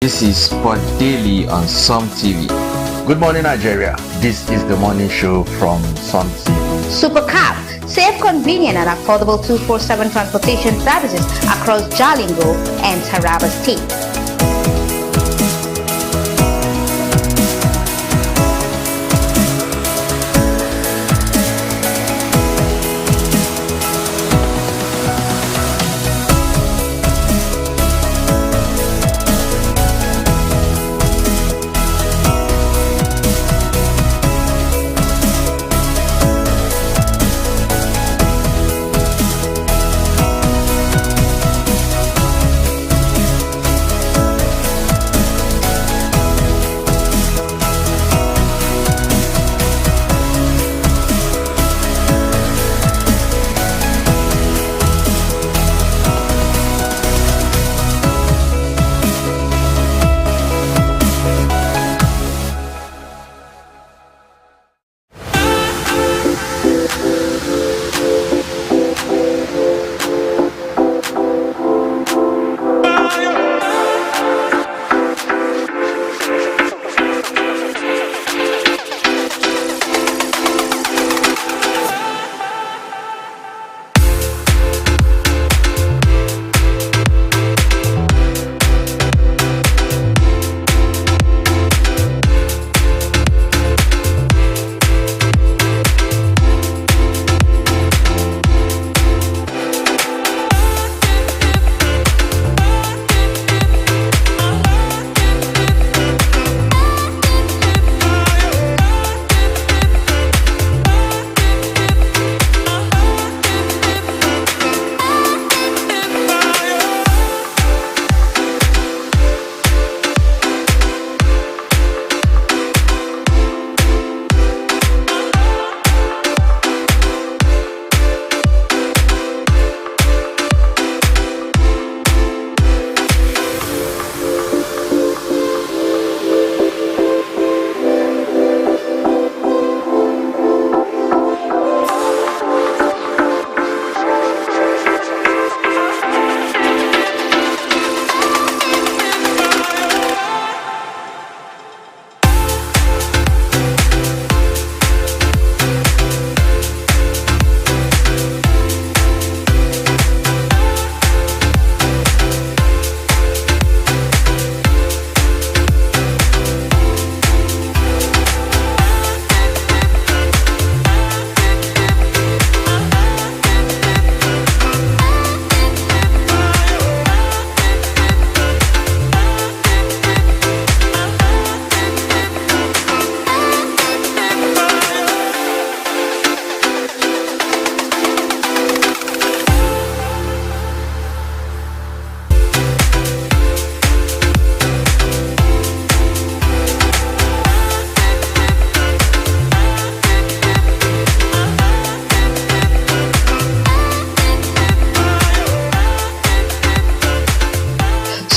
This is Sport Daily on Sun TV. Good morning, Nigeria. This is the morning show from Sun TV. Supercab, safe, convenient and affordable 24/7 transportation services across Jalingo and Taraba State.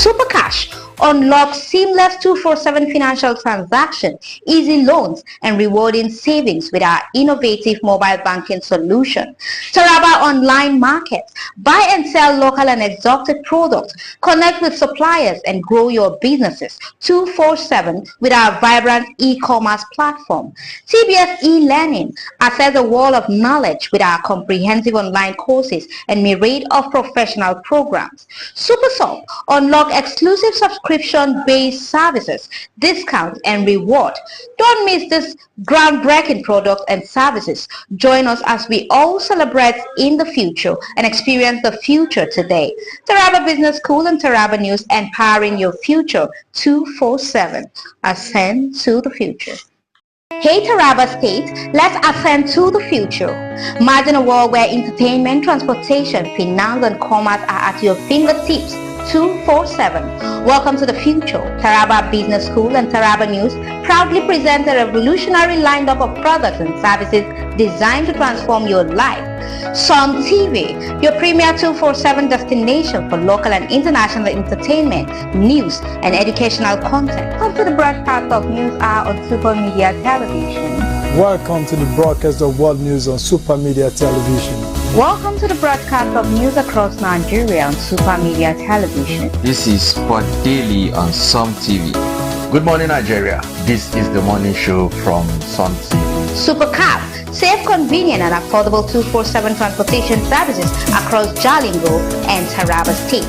Supercash unlocks seamless 24/7 financial transactions, easy loans and rewarding savings with our innovative mobile banking solution. Taraba Online Markets. Buy and sell local and exotic products. Connect with suppliers and grow your businesses 24/7 with our vibrant e-commerce platform. TBS e-learning. Access a wall of knowledge with our comprehensive online courses and myriad of professional programs. SuperSoft. Unlock exclusive subscription-based services, discounts and reward. Don't miss this groundbreaking products and services. Join us as we all celebrate in the future and experience the future today. Taraba Business School and Taraba News, empowering your future 24/7. Ascend to the future. Hey Taraba State, let's ascend to the future. Imagine a world where entertainment, transportation, finance and commerce are at your fingertips 24/7. Welcome to the future. Taraba Business School and Taraba News proudly present a revolutionary lineup of products and services designed to transform your life. Sun TV, your premier 24/7 destination for local and international entertainment, news and educational content. Come to the broadcast of News Hour on Super Media Television. Welcome to the broadcast of World News on Super Media Television. Welcome to the broadcast of news across Nigeria on Super Media Television. This is Sport Daily on Sun TV. Good morning, Nigeria. This is the morning show from Sun TV. Super Cap, safe, convenient and affordable 247 transportation services across Jalingo and Taraba State.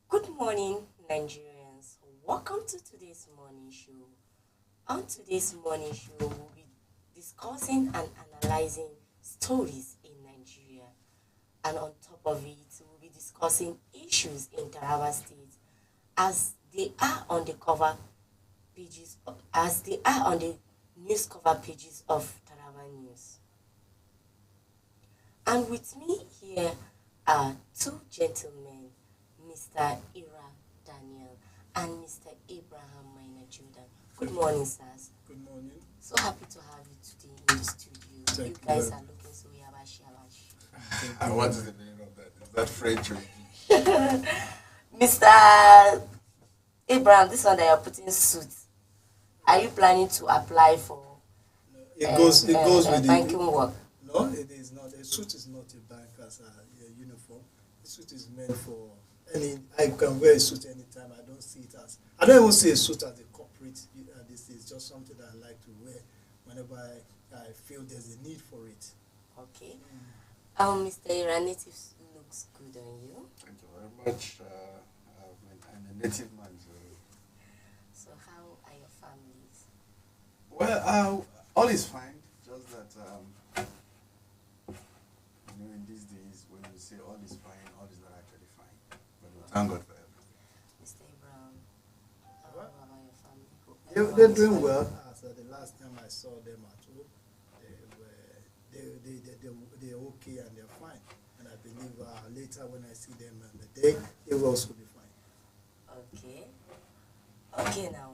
Good morning, Nigerians. Welcome to today's morning show. On today's morning show, we'll be discussing and analyzing stories in Nigeria. And on top of it, we'll be discussing issues in Taraba State as they are on the cover pages, as they are on the news cover pages of Taraba News. And with me here are two gentlemen, Mr. Ira Daniel and Mr. Abraham Minor Jordan. Good morning, sirs. Good morning. So happy to have you today in the studio. Thank You you guys very are looking so yabash. And what is the meaning of that? Is that French or Mr. Abraham, this one that you're putting suit. Are you planning to apply for It goes with banking the work? No, it is not. A suit is not a banker's uniform. A suit is meant for any. I can wear a suit anytime. I don't see it as. I don't even see a suit as a corporate. This is just something that I like to wear whenever I feel there's a need for it. Okay. Mr. Ira, native looks good on you. Thank you very much. I'm a native man. So how are your families? Well, all is fine. Just that in these days when you say all is fine, all is not actually fine. But we thank God for everything. Mr. Abraham, how about your family? They're doing well. As the last time I saw them at home, they're okay and they're fine. And I believe later when I see them on the day, they will also be fine. Okay. Okay now.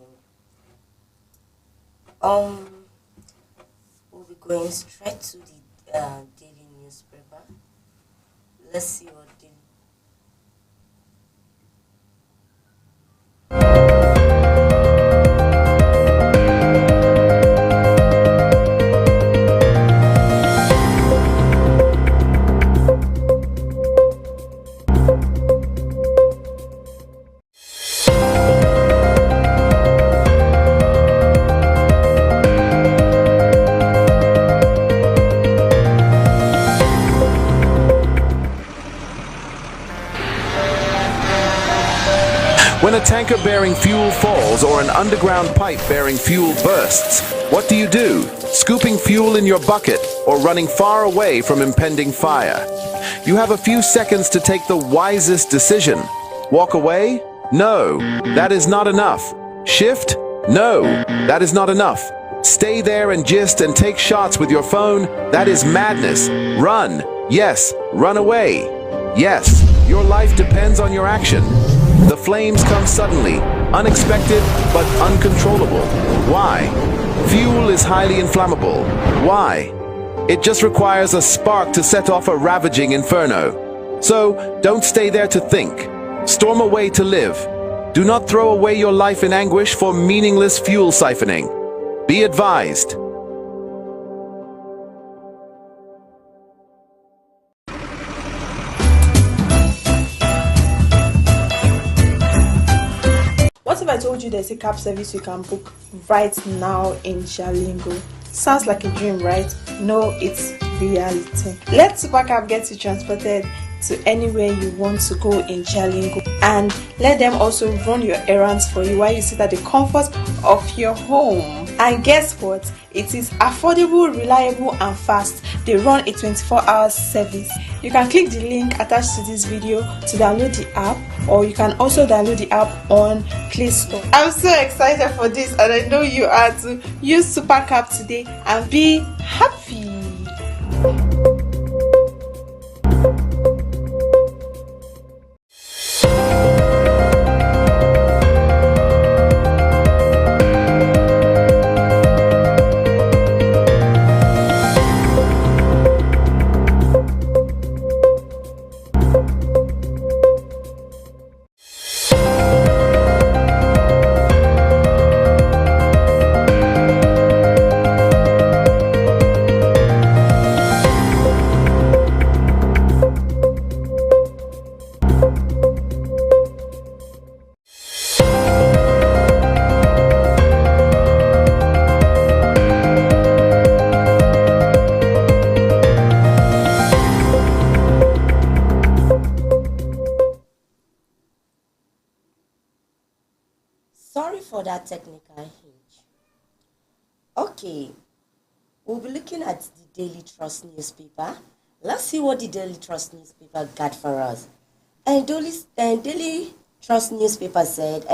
We'll be going straight to the daily newspaper. Let's see what daily. When a tanker bearing fuel falls or an underground pipe bearing fuel bursts, what do? Scooping fuel in your bucket or running far away from impending fire? You have a few seconds to take the wisest decision. Walk away? No, that is not enough. Shift? No, that is not enough. Stay there and gist and take shots with your phone? That is madness. Run. Yes, run away. Yes, your life depends on your action. The flames come suddenly, unexpected but uncontrollable. Why? Fuel is highly inflammable. Why? It just requires a spark to set off a ravaging inferno. So, don't stay there to think. Storm away to live. Do not throw away your life in anguish for meaningless fuel siphoning. Be advised. What if I told you there's a cab service you can book right now in Jalingo? Sounds like a dream, right? No, it's reality. Let Supercab get you transported to anywhere you want to go in Jalingo, and let them also run your errands for you while you sit at the comfort of your home. And guess what? It is affordable, reliable and fast. They run a 24-hour service. You can click the link attached to this video to download the app, or you can also download the app on Play Store. I'm so excited for this, and I know you are too. Use Supercab today and be happy. Sorry for that technical hitch. Okay, we'll be looking at the Daily Trust newspaper. Let's see what the Daily Trust newspaper got for us. And Daily Trust newspaper said,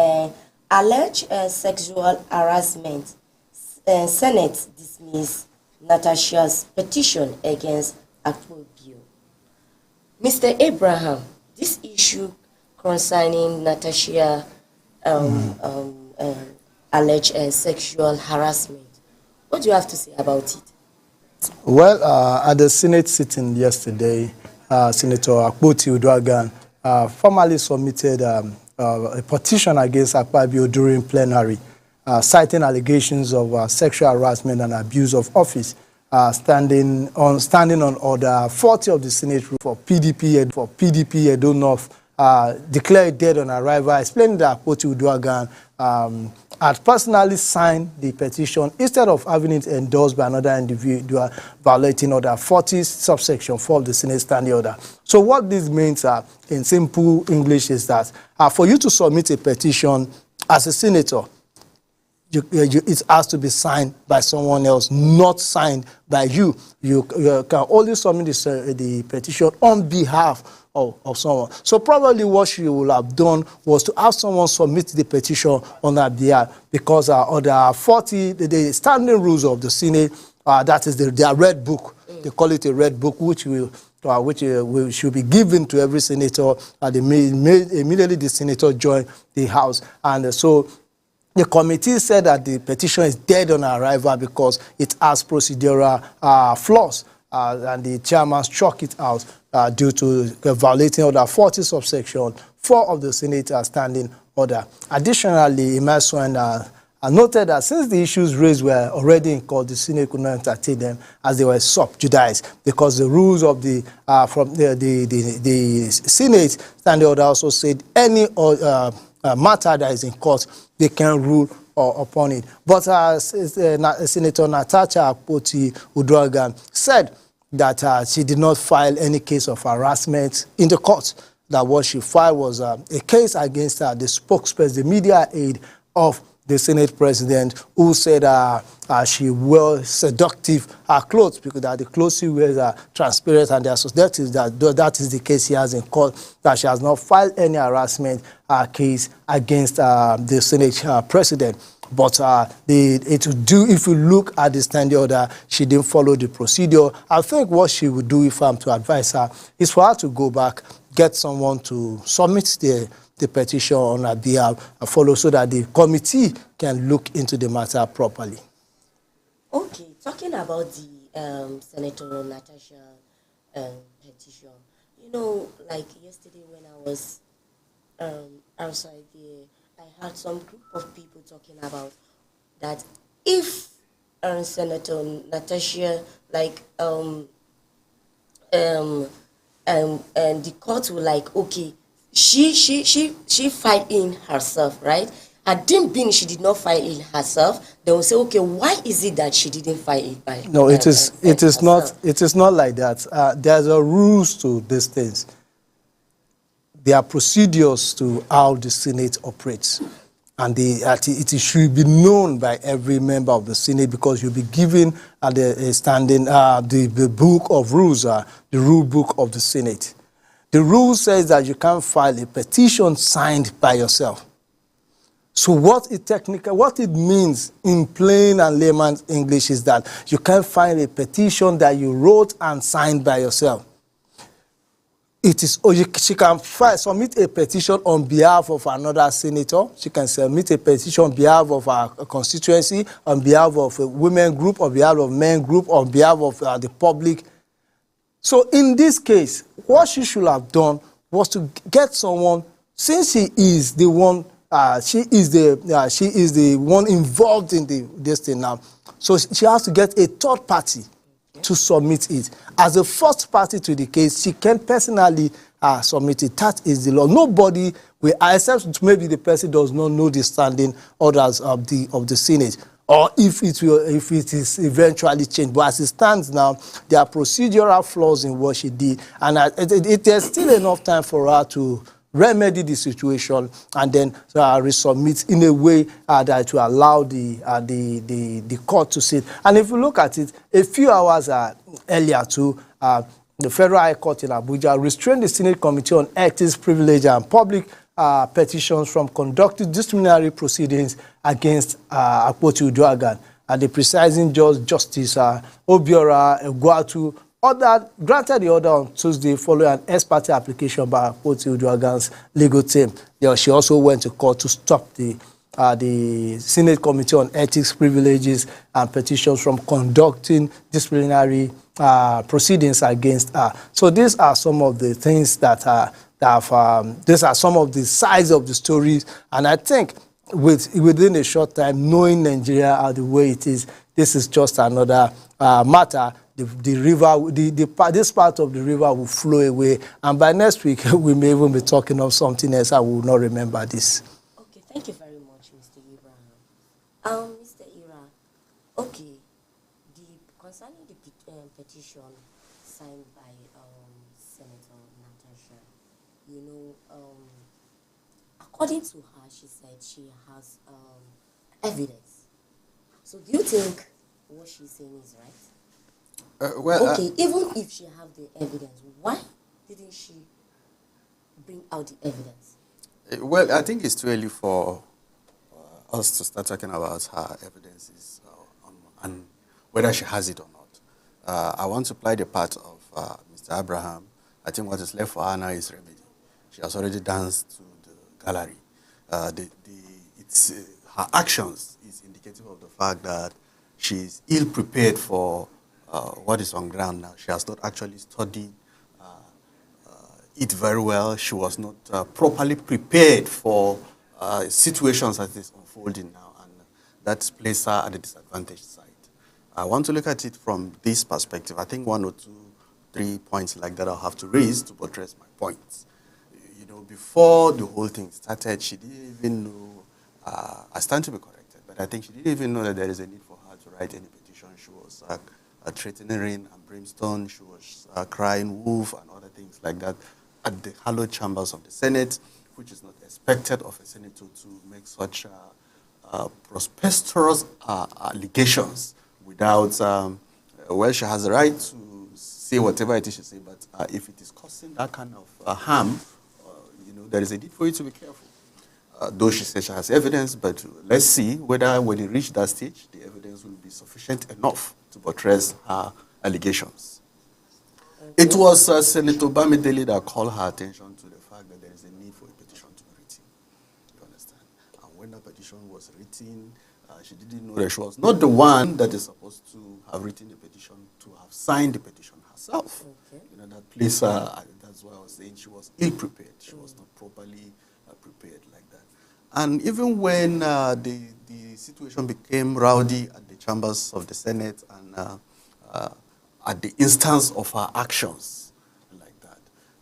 alleged sexual harassment. Senate dismissed Natasha's petition against Akpobio. Mr. Abraham, this issue concerning Natasha alleged sexual harassment, what do you have to say about it? Well, at the Senate sitting yesterday, Senator Akpoti Uduaghan formally submitted a petition against Akpabio during plenary, citing allegations of sexual harassment and abuse of office, standing on order 40 of the Senate for PDP Edo North, declared dead on arrival, explaining that Akpoti Uduaghan had personally signed the petition instead of having it endorsed by another individual, violating order 40 subsection 4 of the Senate standing order. So what this means in simple English is that for you to submit a petition as a senator, it has to be signed by someone else, not signed by you. You can only submit the petition on behalf of someone. So probably what she would have done was to have someone submit the petition on her behalf, because under 40, the standing rules of the Senate, that is their red book. They call it a red book, which should be given to every senator. Immediately the senator joined the House. And so the committee said that the petition is dead on arrival because it has procedural flaws, and the chairman struck it out due to violating order 40 subsection 4 of the Senate standing order. Additionally, Imeswan noted that since the issues raised were already in court, the Senate could not entertain them as they were sub judice, because the rules of the Senate standing order also said any matter that is in court, they can rule upon it. But Senator Natasha Akpoti Uduaghan said that she did not file any case of harassment in the court. That what she filed was a case against the spokesperson, the media aide of the Senate president, who said she wore seductive clothes, because that the clothes she wears are transparent, and that is the case she has in court, that she has not filed any harassment case against the Senate president. But if you look at the standing order, she didn't follow the procedure. I think what she would do, if I'm to advise her, is for her to go back, get someone to submit the petition on her behalf and follow, so that the committee can look into the matter properly. Okay, talking about the Senator Natasha petition, You know, like yesterday when I was outside there, I heard some group of people talking about that if Senator Natasha, like and the court will like, okay, she filed in herself, right? Had it been she did not file in herself, they will say, okay, why is it that she didn't file it by No, it is herself? not like that. There's a rules to these things. There are procedures to how the Senate operates. And it should be known by every member of the Senate because you'll be given the book of rules, the rule book of the Senate. The rule says that you can't file a petition signed by yourself. So what it means in plain and layman's English is that you can't file a petition that you wrote and signed by yourself. She can submit a petition on behalf of another senator. She can submit a petition on behalf of a constituency, on behalf of a women group, on behalf of men group, on behalf of the public. So in this case, what she should have done was to get someone, since she is the one, she is the one involved in this thing now. So she has to get a third party to submit it. As a first party to the case, she can personally submit it. That is the law. Nobody will, except maybe the person does not know the standing orders of the Senate, or if it is eventually changed. But as it stands now, there are procedural flaws in what she did, and there's still enough time for her to remedy the situation and then resubmit in a way that will allow the court to sit. And if you look at it, a few hours earlier too, the Federal High Court in Abuja restrained the Senate Committee on Ethics, Privilege and Public Petitions from conducting disciplinary proceedings against Akpoti Uduaghan. And the presiding judge, Justice Obiora Egwuatu, granted the order on Tuesday following an ex parte application by Akpoti Uduaghan's legal team. She also went to court to stop the Senate Committee on Ethics, Privileges and Petitions from conducting disciplinary proceedings against her. So these are some of the things these are some of the sides of the stories. And I think within a short time, knowing Nigeria the way it is, this is just another matter. The river, this part of the river will flow away, and by next week we may even be talking of something else. I will not remember this. Okay, thank you very much, Mr. Abraham. Mr. Ira, okay, concerning the petition signed by Senator Natasha, you know, according to her, she said she has evidence. So do you think what she's saying is right? Okay, even if she have the evidence, why didn't she bring out the evidence? Well, I think it's too early for us to start talking about her evidences and whether she has it or not. I want to play the part of Mr. Abraham. I think what is left for her now is remedy. She has already danced to the gallery. Her actions is indicative of the fact that she is ill-prepared for what is on ground now. She has not actually studied it very well. She was not properly prepared for situations as it's unfolding now, and that places her at the disadvantaged side. I want to look at it from this perspective. I think 1 or 2, 3 points like that I'll have to raise to buttress my points. You know, before the whole thing started, she didn't even know, I stand to be corrected, but I think she didn't even know that there is a need for her to write any petition. She was threatening rain and brimstone. She was crying wolf and other things like that at the hallowed chambers of the Senate, which is not expected of a senator to make such preposterous allegations without, well, she has the right to say whatever it is she says, but if it is causing that kind of harm, you know, there is a need for you to be careful. Though she says she has evidence, but let's see whether when it reaches that stage, the evidence will be sufficient enough to buttress her allegations. It was Senator Bamidele that called her attention to the fact that there is a need for a petition to be written. You understand? And when the petition was written, She didn't know that she was not the one that is supposed to have written the petition, to have signed the petition herself. Okay. That place her, that's why I was saying she was ill-prepared. She was not properly prepared like that. And even when the situation became rowdy at the chambers of the Senate and at the instance of her actions like that,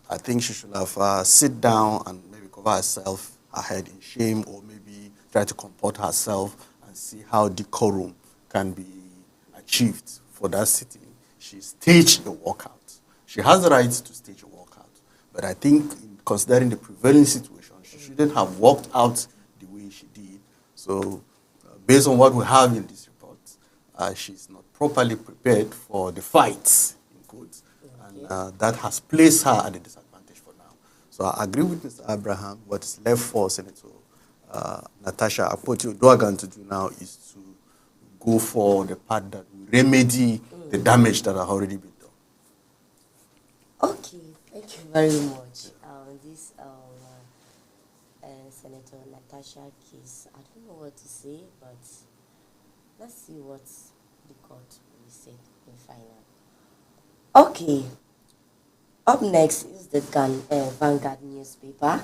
I think she should have sit down and maybe cover herself, her head in shame, or maybe try to comport herself and see how decorum can be achieved for that sitting. She staged a walkout. She has the right to stage a walkout, but I think considering the prevailing situation, she shouldn't have walked out the way she did. So based on what we have in this report, she's not properly prepared for the fight, in quotes, and that has placed her at a disadvantage for now. So I agree with Mr. Abraham. What is left for Senator Natasha Akpoti-Uduaghan to do now is to go for the part that will remedy the damage that has already been done. Okay, thank you very much. This Senator Natasha case, I don't know what to say, but let's see what the court will say in final. Okay, up next is the Vanguard newspaper.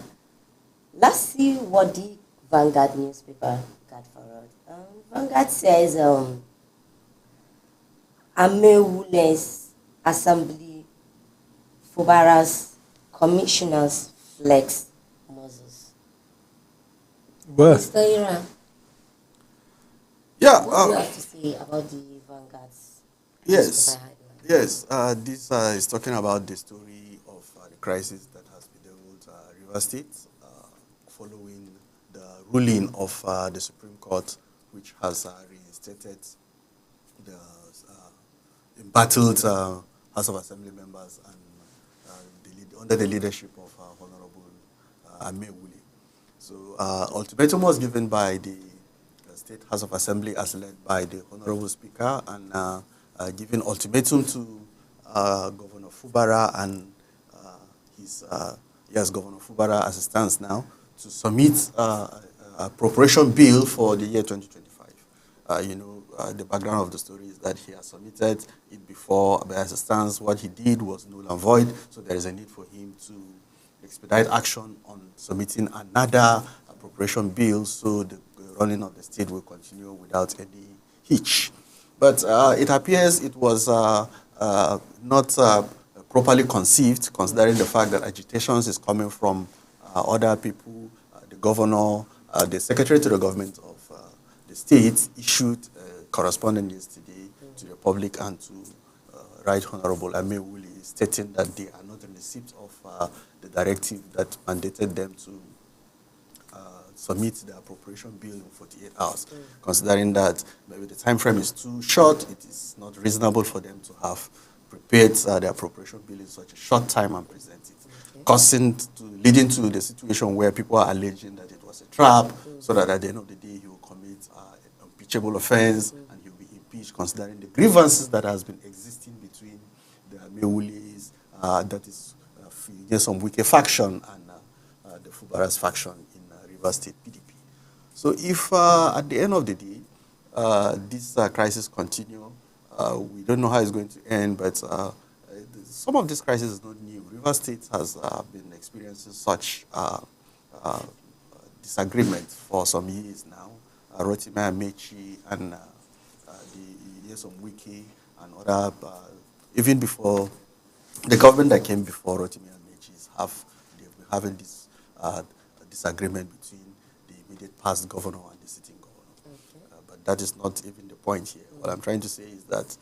Let's see what the Vanguard newspaper got for us. Vanguard says Amewule's Assembly Fubara's commissioners flex Moses. Well, Mr. Ira, Yeah. what do you have to say about the Vanguard's Yes. newspaper headline? Yes. This is talking about the story of the crisis that has bedeviled River State following the ruling of the Supreme Court, which has reinstated the embattled House of Assembly members and under the leadership of Honorable Amewule. So ultimatum was given by the State House of Assembly as led by the Honorable Speaker and giving ultimatum to Governor Fubara and Governor Fubara as it stands now, to submit a appropriation bill for the year 2025. The background of the story is that he has submitted it before, but as it stands, what he did was null and void, so there is a need for him to expedite action on submitting another appropriation bill so the running of the state will continue without any hitch. But it appears it was not properly conceived, considering the fact that agitations is coming from other people. The governor, the secretary to the government of the state issued correspondence yesterday to the public and to Right Honorable Amewule, stating that they are not in receipt of the directive that mandated them to submit the appropriation bill in 48 hours. Considering that maybe the time frame is too short, it is not reasonable for them to have prepared the appropriation bill in such a short time and present it, leading to the situation where people are alleging that it was a trap, so that at the end of the day he will commit an impeachable offense and he will be impeached, considering the grievances that has been existing between the Amewules, that is some Wike faction and the Fubara's faction in River State PDP. So if at the end of the day this crisis continue, we don't know how it's going to end, but some of this crisis is not new. River State has been experiencing such disagreement for some years now. Rotimi Amechi and the Nyesom Wike and other, even before the government that came before Rotimi Amechi, they've been having this disagreement between the immediate past governor and the sitting governor. But that is not even the point here. What I'm trying to say is that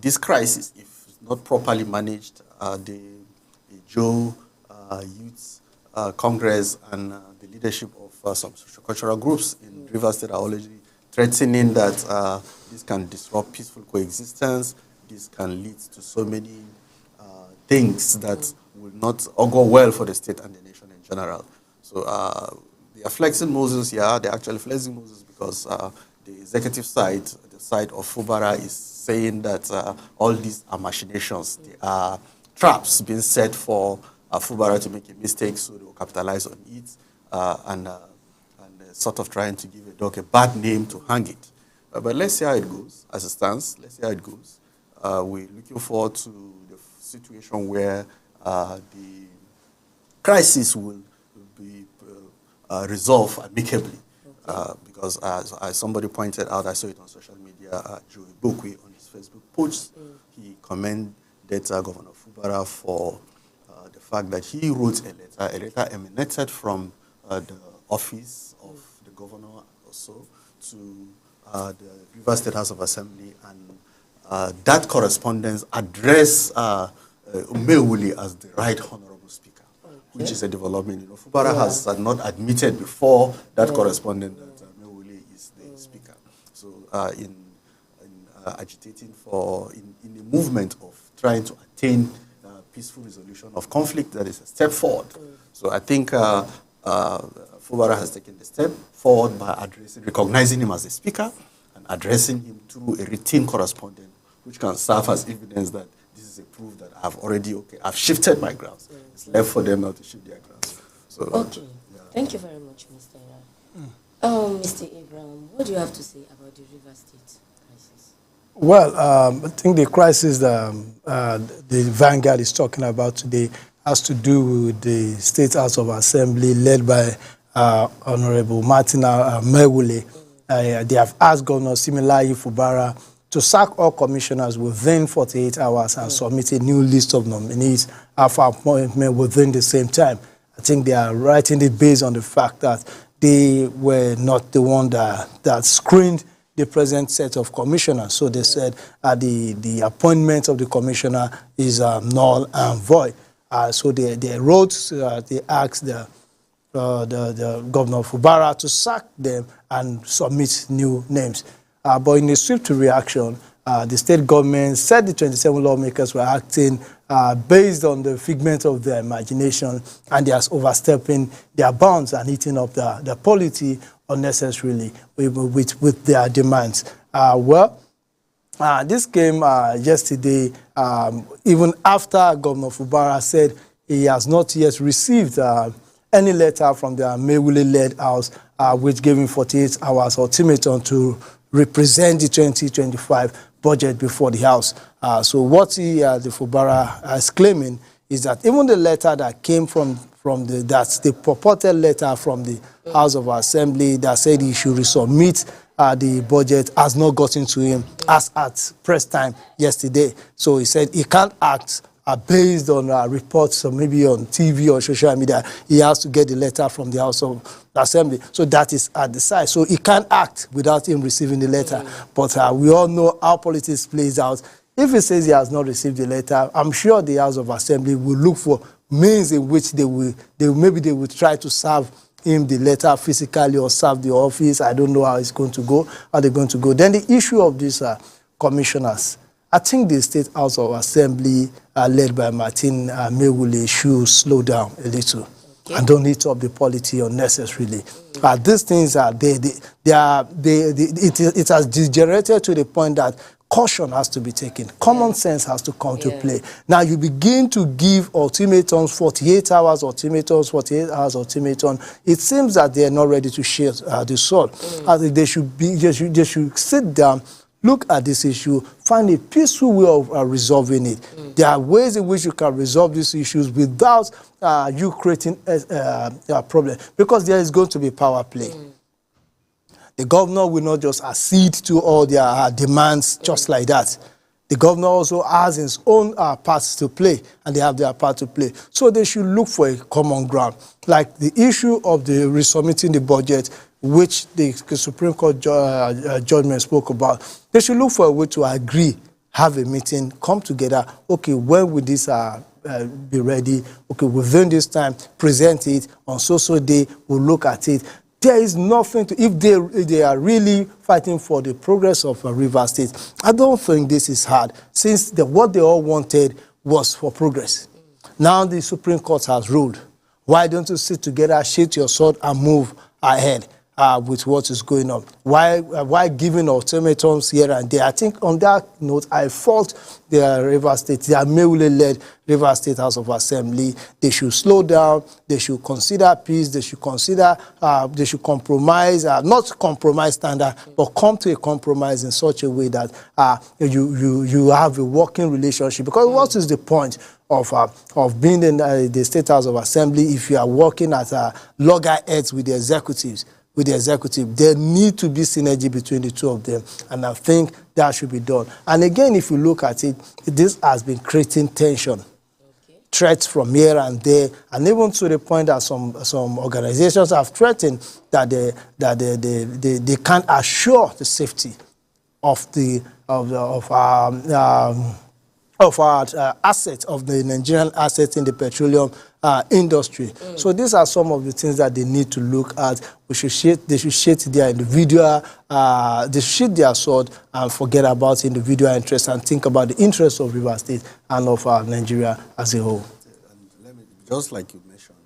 this crisis, if not properly managed, the Joe Youth Congress and the leadership of some social-cultural groups in River State are already threatening that this can disrupt peaceful coexistence. This can lead to so many things that will not augur well for the state and the nation in general. So they are flexing Moses here. They're actually flexing Moses because the executive side, the side of Fubara, is saying that all these are machinations. They are traps being set for Fubara to make a mistake, so they will capitalize on it. And sort of trying to give a dog a bad name to hang it. But let's see how it goes as it stands. Let's see how it goes. We're looking forward to the situation where the crisis will be resolved amicably. Because as somebody pointed out, I saw it on social media, Joey Bokwe on his Facebook post, he commended Governor Fubara for the fact that he wrote a letter emanated from the office of the governor also to the Rivers State House of Assembly, and that correspondence addressed Umewuli as the Right Honorable Speaker, which is a development. Fubara has not admitted before that correspondence that Umewuli is the Speaker. So in agitating for, in the movement of trying to attain peaceful resolution of conflict, that is a step forward. So I think Fubara has taken the step forward by recognizing him as a speaker and addressing him through a written correspondence, which can serve as evidence that this is a proof that I've shifted my grounds. It's left for them now to shift their grounds. So, Thank you very much, Mr. Ira. Mr. Abraham, what do you have to say about the River State crisis? Well, I think the crisis the Vanguard is talking about today has to do with the State House of Assembly led by Honorable Martina Mewule. They have asked Governor Similayi Fubara to sack all commissioners within 48 hours and submit a new list of nominees for appointment within the same time. I think they are writing it based on the fact that they were not the one that screened the present set of commissioners. So they said the appointment of the commissioner is null and void. So they wrote, they asked the Governor Fubara to sack them and submit new names. But in a swift reaction, the state government said the 27 lawmakers were acting based on the figment of their imagination, and they are overstepping their bounds and eating up the polity unnecessarily with their demands. This came yesterday, even after Governor Fubara said he has not yet received any letter from the Mewule-led house, which gave him 48 hours ultimatum to represent the 2025 budget before the House. So what the Fubara is claiming is that even the letter that came that's the purported letter from the House of Assembly that said he should resubmit the budget has not gotten to him as at press time yesterday. So he said he can't act based on reports or maybe on TV or social media. He has to get the letter from the House of Assembly. So that is at the side. So he can't act without him receiving the letter. But we all know how politics plays out. If he says he has not received the letter, I'm sure the House of Assembly will look for means in which they will try to serve him the letter physically or serve the office. I don't know how it's going to go, how they're going to go. Then the issue of these commissioners, I think the State House of Assembly, led by Martin Mewule, should slow down a little and don't eat up the polity unnecessarily. These things it has degenerated to the point that caution has to be taken. Common sense has to come to play. Now you begin to give ultimatums, 48 hours ultimatums, 48 hours ultimatum. It seems that they are not ready to share the sword. They should sit down, look at this issue, find a peaceful way of resolving it. There are ways in which you can resolve these issues without you creating a problem, because there is going to be power play. The governor will not just accede to all their demands just like that. The governor also has his own parts to play, and they have their part to play. So they should look for a common ground. Like the issue of the resubmitting the budget, which the Supreme Court judgment spoke about. They should look for a way to agree, have a meeting, come together. Okay, when will this be ready? Okay, within this time, present it. On so day, we'll look at it. There is nothing to, if they are really fighting for the progress of Rivers State, I don't think this is hard, since what they all wanted was for progress. Now the Supreme Court has ruled. Why don't you sit together, sheath your sword, and move ahead? with what is going on. Why giving ultimatums here and there? I think on that note, I fault the Rivers State, the Amewule-led Rivers State House of Assembly. They should slow down. They should consider peace. They should consider, they should compromise, not compromise standard, but come to a compromise in such a way that you have a working relationship. Because what is the point of being in the State House of Assembly if you are working as loggerheads with the executives? There need to be synergy between the two of them, and I think that should be done. And again, if you look at it, this has been creating tension, threats from here and there, and even to the point that some organizations have threatened that they can't assure the safety of our assets, of the Nigerian assets in the petroleum industry. So these are some of the things that they need to look at. They should shade their individual, they should shade their sword and forget about individual interests and think about the interests of Rivers State and of Nigeria as a whole. And just like you mentioned,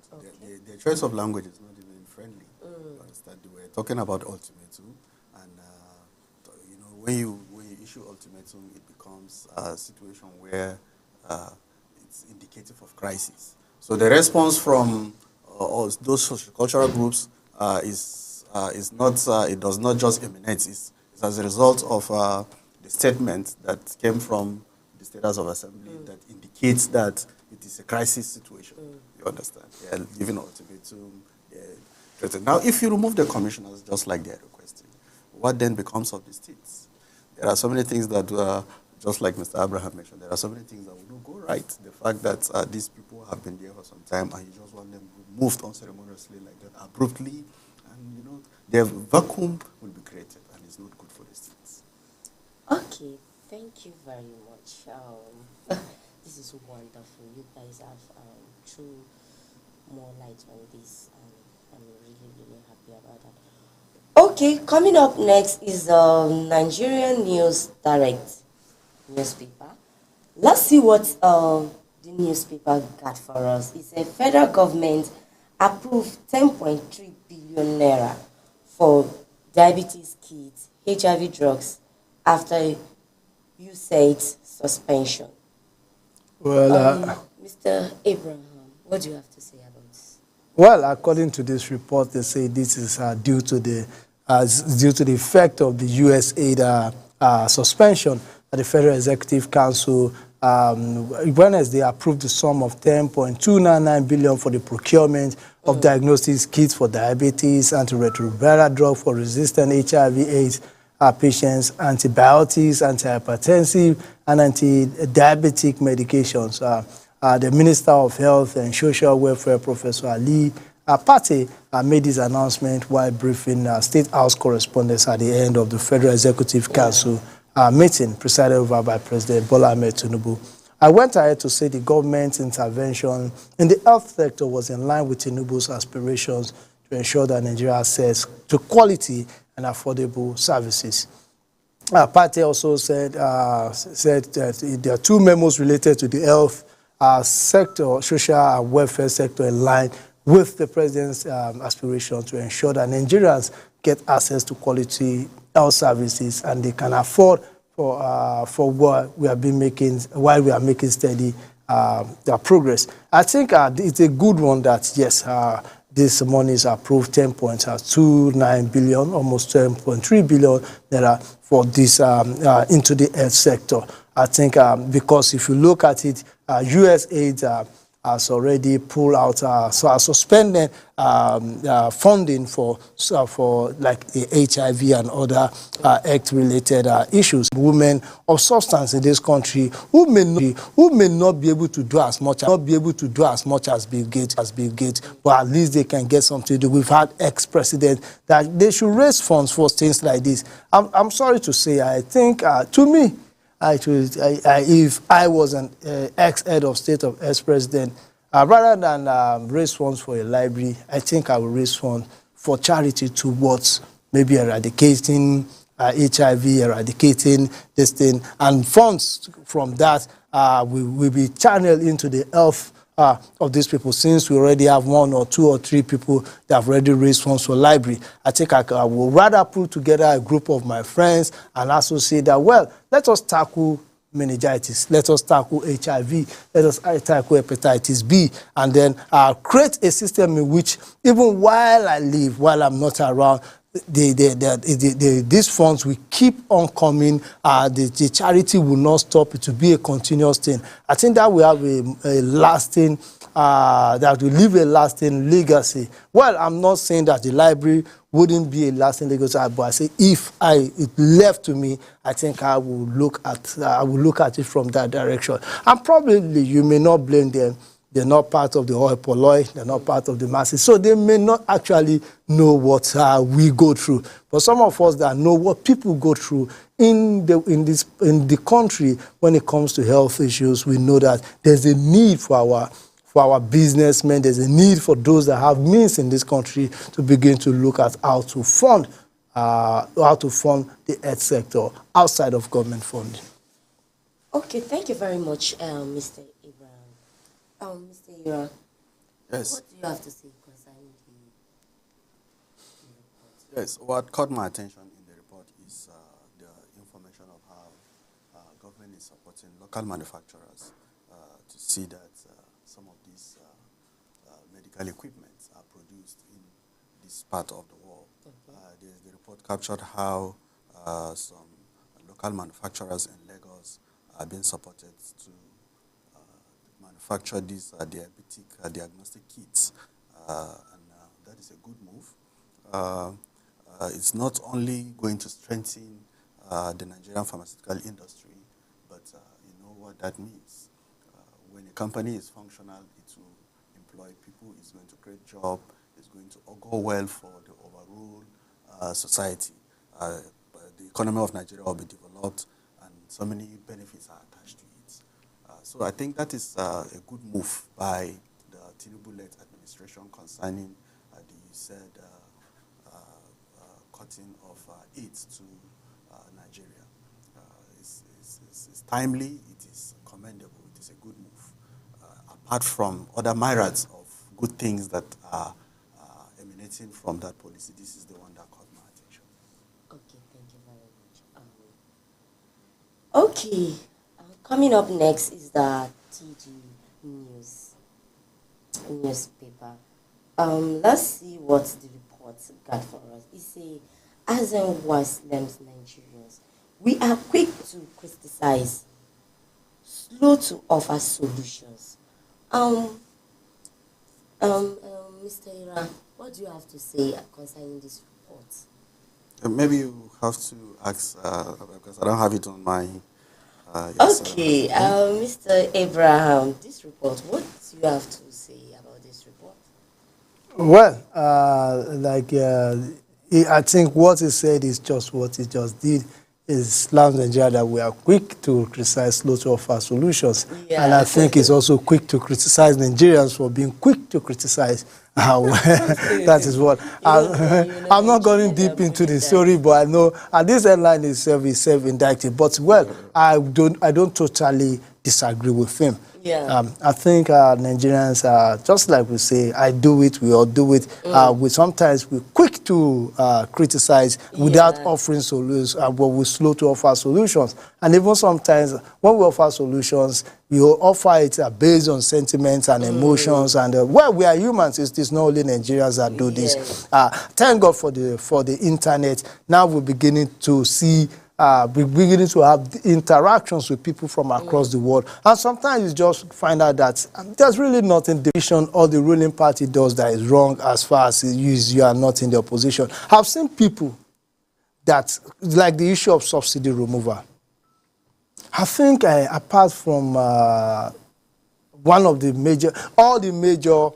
the choice of language is not even friendly. You understand? We're talking about ultimatum, and when you issue ultimatum, it becomes a situation where it's indicative of crisis. So the response from those social-cultural groups is not. It does not just emanate. It's as a result of the statement that came from the State House of Assembly that indicates that it is a crisis situation. You understand? They are giving ultimatum. Now, if you remove the commissioners, just like they are requesting, what then becomes of the states? There are so many things that. Just like Mr. Abraham mentioned, there are so many things that will not go right. The fact that these people have been there for some time and you just want them removed unceremoniously like that, abruptly, and their vacuum will be created and it's not good for the states. Okay, thank you very much. This is wonderful. You guys have threw more light on this, and I'm really, really happy about that. Okay, coming up next is Nigerian News Direct newspaper. Let's see what the newspaper got for us. It's a federal government approved 10.3 billion naira for diabetes kits, HIV drugs after USAID suspension. Well, Mr. Abraham, what do you have to say about this? Well, according to this report, they say this is due to the effect of the USAID suspension. The Federal Executive Council, Wednesday, approved the sum of 10.299 billion for the procurement of diagnostics kits for diabetes, antiretroviral drug for resistant HIV/AIDS patients, antibiotics, antihypertensive, and anti-diabetic medications. The Minister of Health and Social Welfare, Professor Ali Pate, made this announcement while briefing State House correspondents at the end of the Federal Executive Council meeting presided over by President Bola Ahmed Tinubu. I went ahead to say the government's intervention in the health sector was in line with Tinubu's aspirations to ensure that Nigeria access to quality and affordable services. Pate also said that there are two memos related to the health sector, social and welfare sector, in line with the president's aspiration to ensure that Nigerians get access to quality health services and they can afford for what we have been making while we are making steady progress. I think it's a good one that, yes, this money is approved, 10.29 billion, almost 10.3 billion naira for this into the health sector. I think because if you look at it, USAID has already pulled out, so has suspended funding for like the HIV and other health-related issues. Women of substance in this country who may not be able to do as much, as Bill Gates, but at least they can get something to do. We've had ex-presidents that they should raise funds for things like this. I'm sorry to say, I think to me, if I was an ex-head of state of ex-president, rather than raise funds for a library, I think I will raise funds for charity towards maybe eradicating HIV, eradicating this thing, and funds from that will be channeled into the health of these people, since we already have 1 or 2 or 3 people that have already raised funds for library. I think I will rather put together a group of my friends and also say that, well, let us tackle meningitis, let us tackle HIV, let us tackle hepatitis B, and then create a system in which, even while I live, while I'm not around, these funds will keep on coming. The charity will not stop. It will be a continuous thing. I think that we have a lasting, that will leave a lasting legacy. Well, I'm not saying that the library wouldn't be a lasting legacy, but I say if it left to me, I think I will look at it from that direction. And probably you may not blame them. They're not part of the hoi polloi, they're not part of the masses, so they may not actually know what we go through. But some of us that know what people go through in the country when it comes to health issues, we know that there's a need for our businessmen, there's a need for those that have means in this country to begin to look at how to fund the health sector outside of government funding. Okay, thank you very much, Mr. Abraham. Mr. Ira, Yes. what do you have to say concerning the report? Yes, what caught my attention in the report is the information of how government is supporting local manufacturers to see that some of these medical equipment are produced in this part of the world. Okay. The report captured how some local manufacturers in Lagos are being supported to manufacture these diabetic diagnostic kits, and that is a good move. It's not only going to strengthen the Nigerian pharmaceutical industry, but you know what that means. When a company is functional, it will employ people, it's going to create jobs, it's going to go well for the overall society. The economy of Nigeria will be developed, and so many benefits are attached to it. So I think that is a good move by the Tinubu-led administration concerning the said cutting of aid to Nigeria. It's timely, it is commendable, it is a good move. Apart from other myriads of good things that are emanating from that policy, this is the one that caught my attention. Okay, thank you very much. Okay. Coming up next is the TG News newspaper. Let's see what the report got for us. It says, as in Muslims, Nigerians, we are quick to criticize, slow to offer solutions. Mr. Ira, what do you have to say concerning this report? Maybe you have to ask, because I don't have it on my... Yes, okay, Mr. Abraham, this report, what do you have to say about this report? Well, I think what he said is just what he just did. Is slams Nigeria that we are quick to criticize, slow to offer solutions. Yeah. And I think it's also quick to criticize Nigerians for being quick to criticize. That is what. I'm not going deep into the story, but I know, and this headline itself is self-indicted. But, well, I don't totally disagree with him. Yeah. I think Nigerians are, just like we say, I do it, we all do it. Sometimes we're quick to criticize without offering solutions, but we're slow to offer solutions. And even sometimes when we offer solutions, we offer it based on sentiments and emotions. And well, we are humans. It's not only Nigerians that do this. Thank God for the internet. Now we're beginning to see. We're beginning to have interactions with people from across the world. And sometimes you just find out that there's really nothing the division or the ruling party does that is wrong as far as you are not in the opposition. I've seen people that, like the issue of subsidy removal. I think apart from one of the major, all the major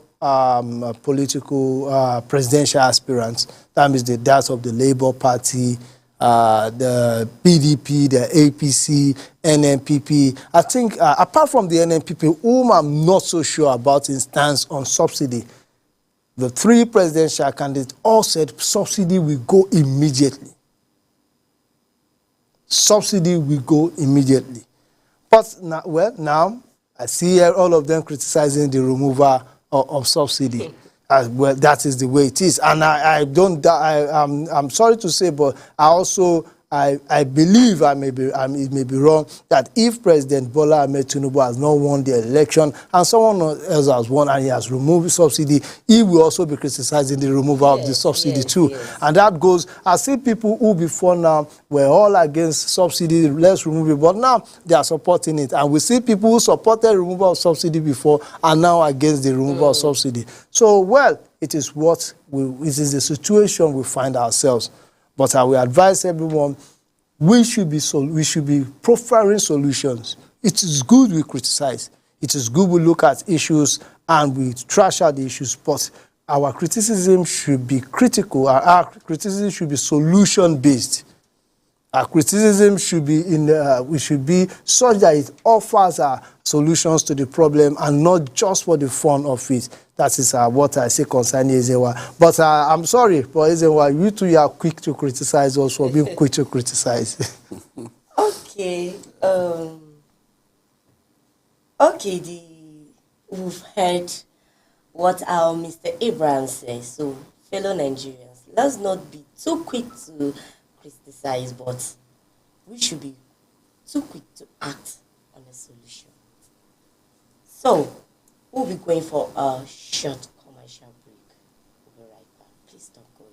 political presidential aspirants, that means that of the Labour Party, the PDP, the APC, NNPP. I think apart from the NNPP, whom I'm not so sure about his stance on subsidy, the 3 presidential candidates all said subsidy will go immediately. Subsidy will go immediately. But now I see all of them criticizing the removal of subsidy. Well, that is the way it is. And I'm sorry to say, but I also, I believe, it may be wrong, that if President Bola Ahmed Tinubu has not won the election and someone else has won and he has removed subsidy, he will also be criticizing the removal of the subsidy too. Yes. And that goes, I see people who before now were all against subsidy, let's remove it, but now they are supporting it. And we see people who supported removal of subsidy before are now against the removal of subsidy. So, well, it is it is the situation we find ourselves. But I will advise everyone, we should be proffering solutions. It is good we criticize. It is good we look at issues and we trash out the issues. But our criticism should be critical. Our criticism should be solution-based. Our criticism should be such that it offers solutions to the problem and not just for the fun of it. That is what I say concerning Ezenwa. But I'm sorry, but Ezenwa, you two are quick to criticize us for being quick to criticize. Okay. We've heard what our Mr. Abraham says. So, fellow Nigerians, let's not be too quick to criticize, but we should be too quick to act on a solution. So, we'll be going for a short commercial break. We'll be right back. Please don't go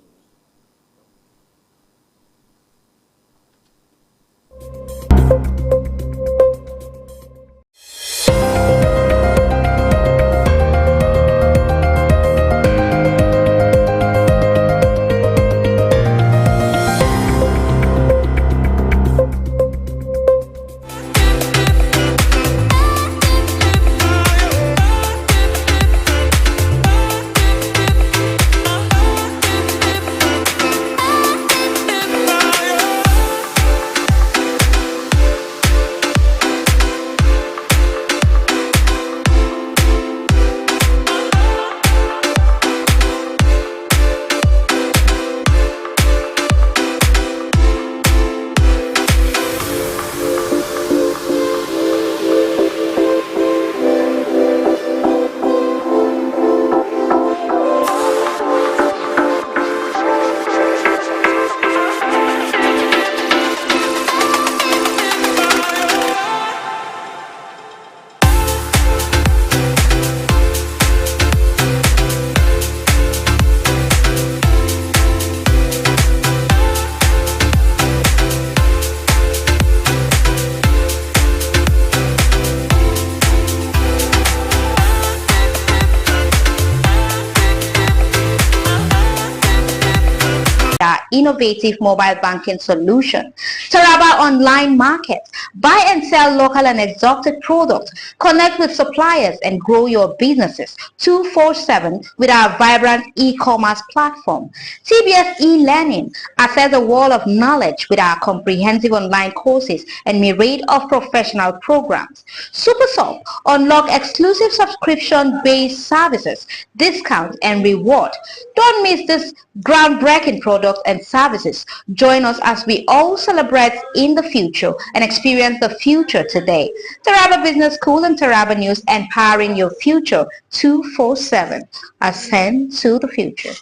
innovative mobile banking solution. Taraba Online Market. Buy and sell local and exotic products. Connect with suppliers and grow your businesses 247 with our vibrant e-commerce platform. TBS e-learning. Access a wall of knowledge with our comprehensive online courses and myriad of professional programs. SuperSoft. Unlock exclusive subscription-based services, discounts and reward. Don't miss this groundbreaking products and services. Join us as we all celebrate in the future and experience the future today. Taraba Business School and Taraba News, empowering your future 247. Ascend to the future.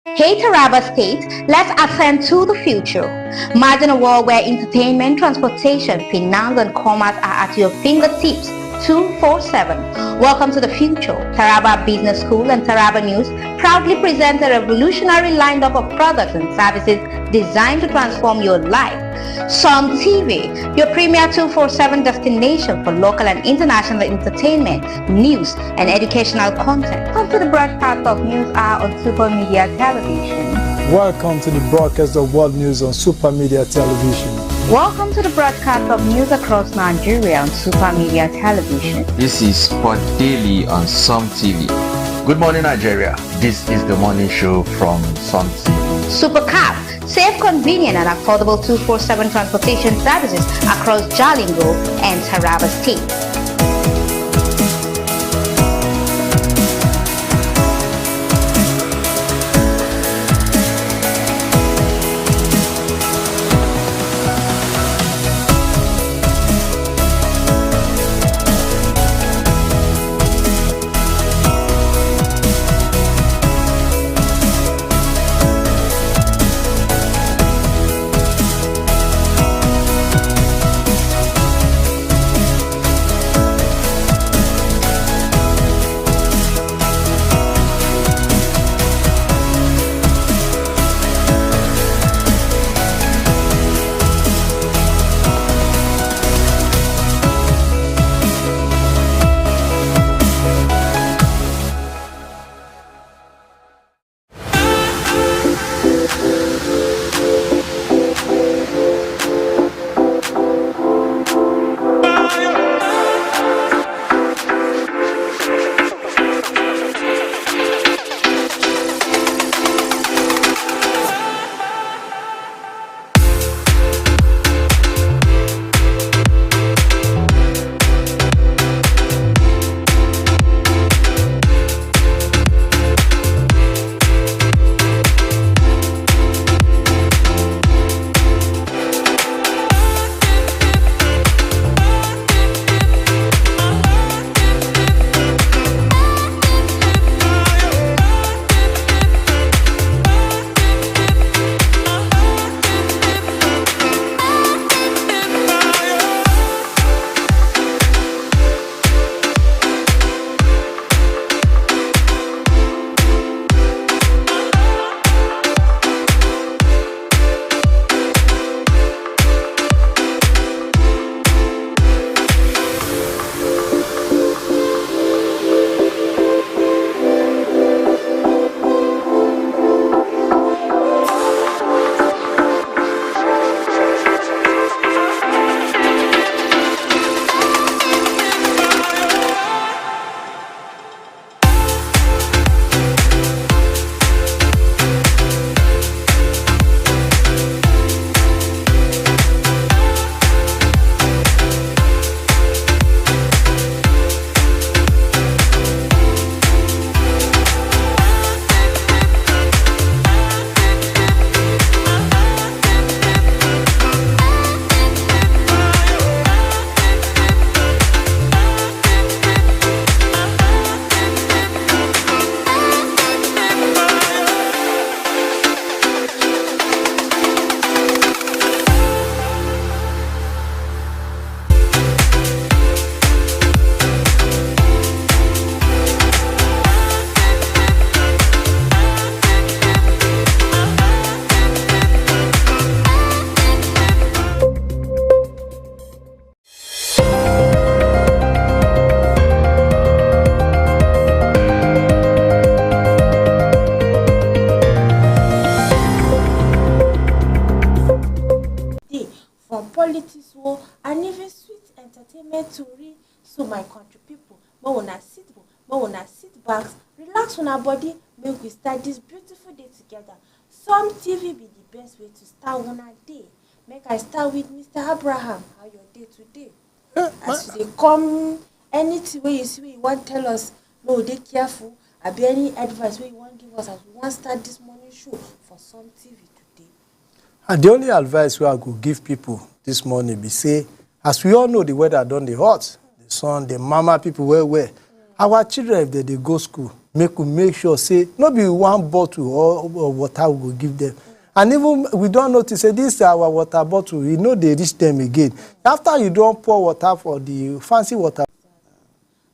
Hey Taraba State, let's ascend to the future. Imagine a world where entertainment, transportation, finance and commerce are at your fingertips 247. Welcome to the future. Taraba Business School and Taraba News proudly present a revolutionary lineup of products and services designed to transform your life. Sun TV, your premier 247 destination for local and international entertainment, news and educational content. Come to the broadcast of News Hour on Super Media Television. Welcome to the broadcast of World News on Super Media Television. Welcome to the broadcast of news across Nigeria on Super Media Television. This is Sport Daily on Sun TV. Good morning, Nigeria. This is the morning show from Sun TV. Super Cap, safe, convenient and affordable 247 transportation services across Jalingo and Taraba State. gist and even sweet entertainment tori. So my country people, make una sit back, relax on our body, make we start this beautiful day together. Some TV be the best way to start una day. Make I start with Mr. Abraham. How your day today? As you dey come, anything wey you see wey you wan tell us, make we dey careful. Abi any advice wey you wan give us as we wan start this morning show for Some TV today? And the only advice we I go give people this morning be say, as we all know, the weather don dey hot, the sun, the mama people well. Our children, if they go school, make sure say no be one bottle or water we go give them. And even we don't notice say this is our water bottle, we know they reach them again. After you don't pour water for the fancy water.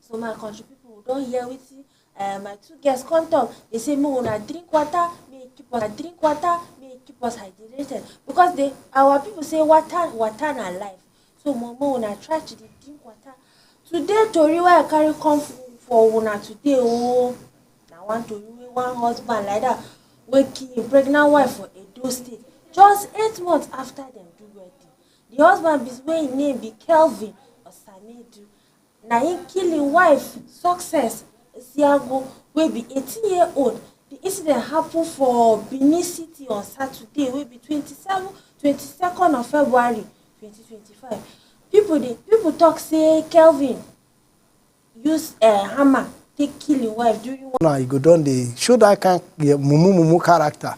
So my country people don't hear with you. My two guests come talk. They say me wanna drink water, me keep us hydrated. Because our people say water na life. So mama wanna try to drink water. Today tori wey I carry come for una today na one tori wey one husband like that wey kill im pregnant wife for Edo State just 8 months after dem do wedding. The husband wey im name be Kelvin Osamedu na him kill im wife Success Isiago wey be 18-year-old. The incident happen for Benin City on Saturday wey be 22nd of February 2025. People talk say Kelvin use a hammer take kill his wife during one. Now you go down the show that kind of mumu character.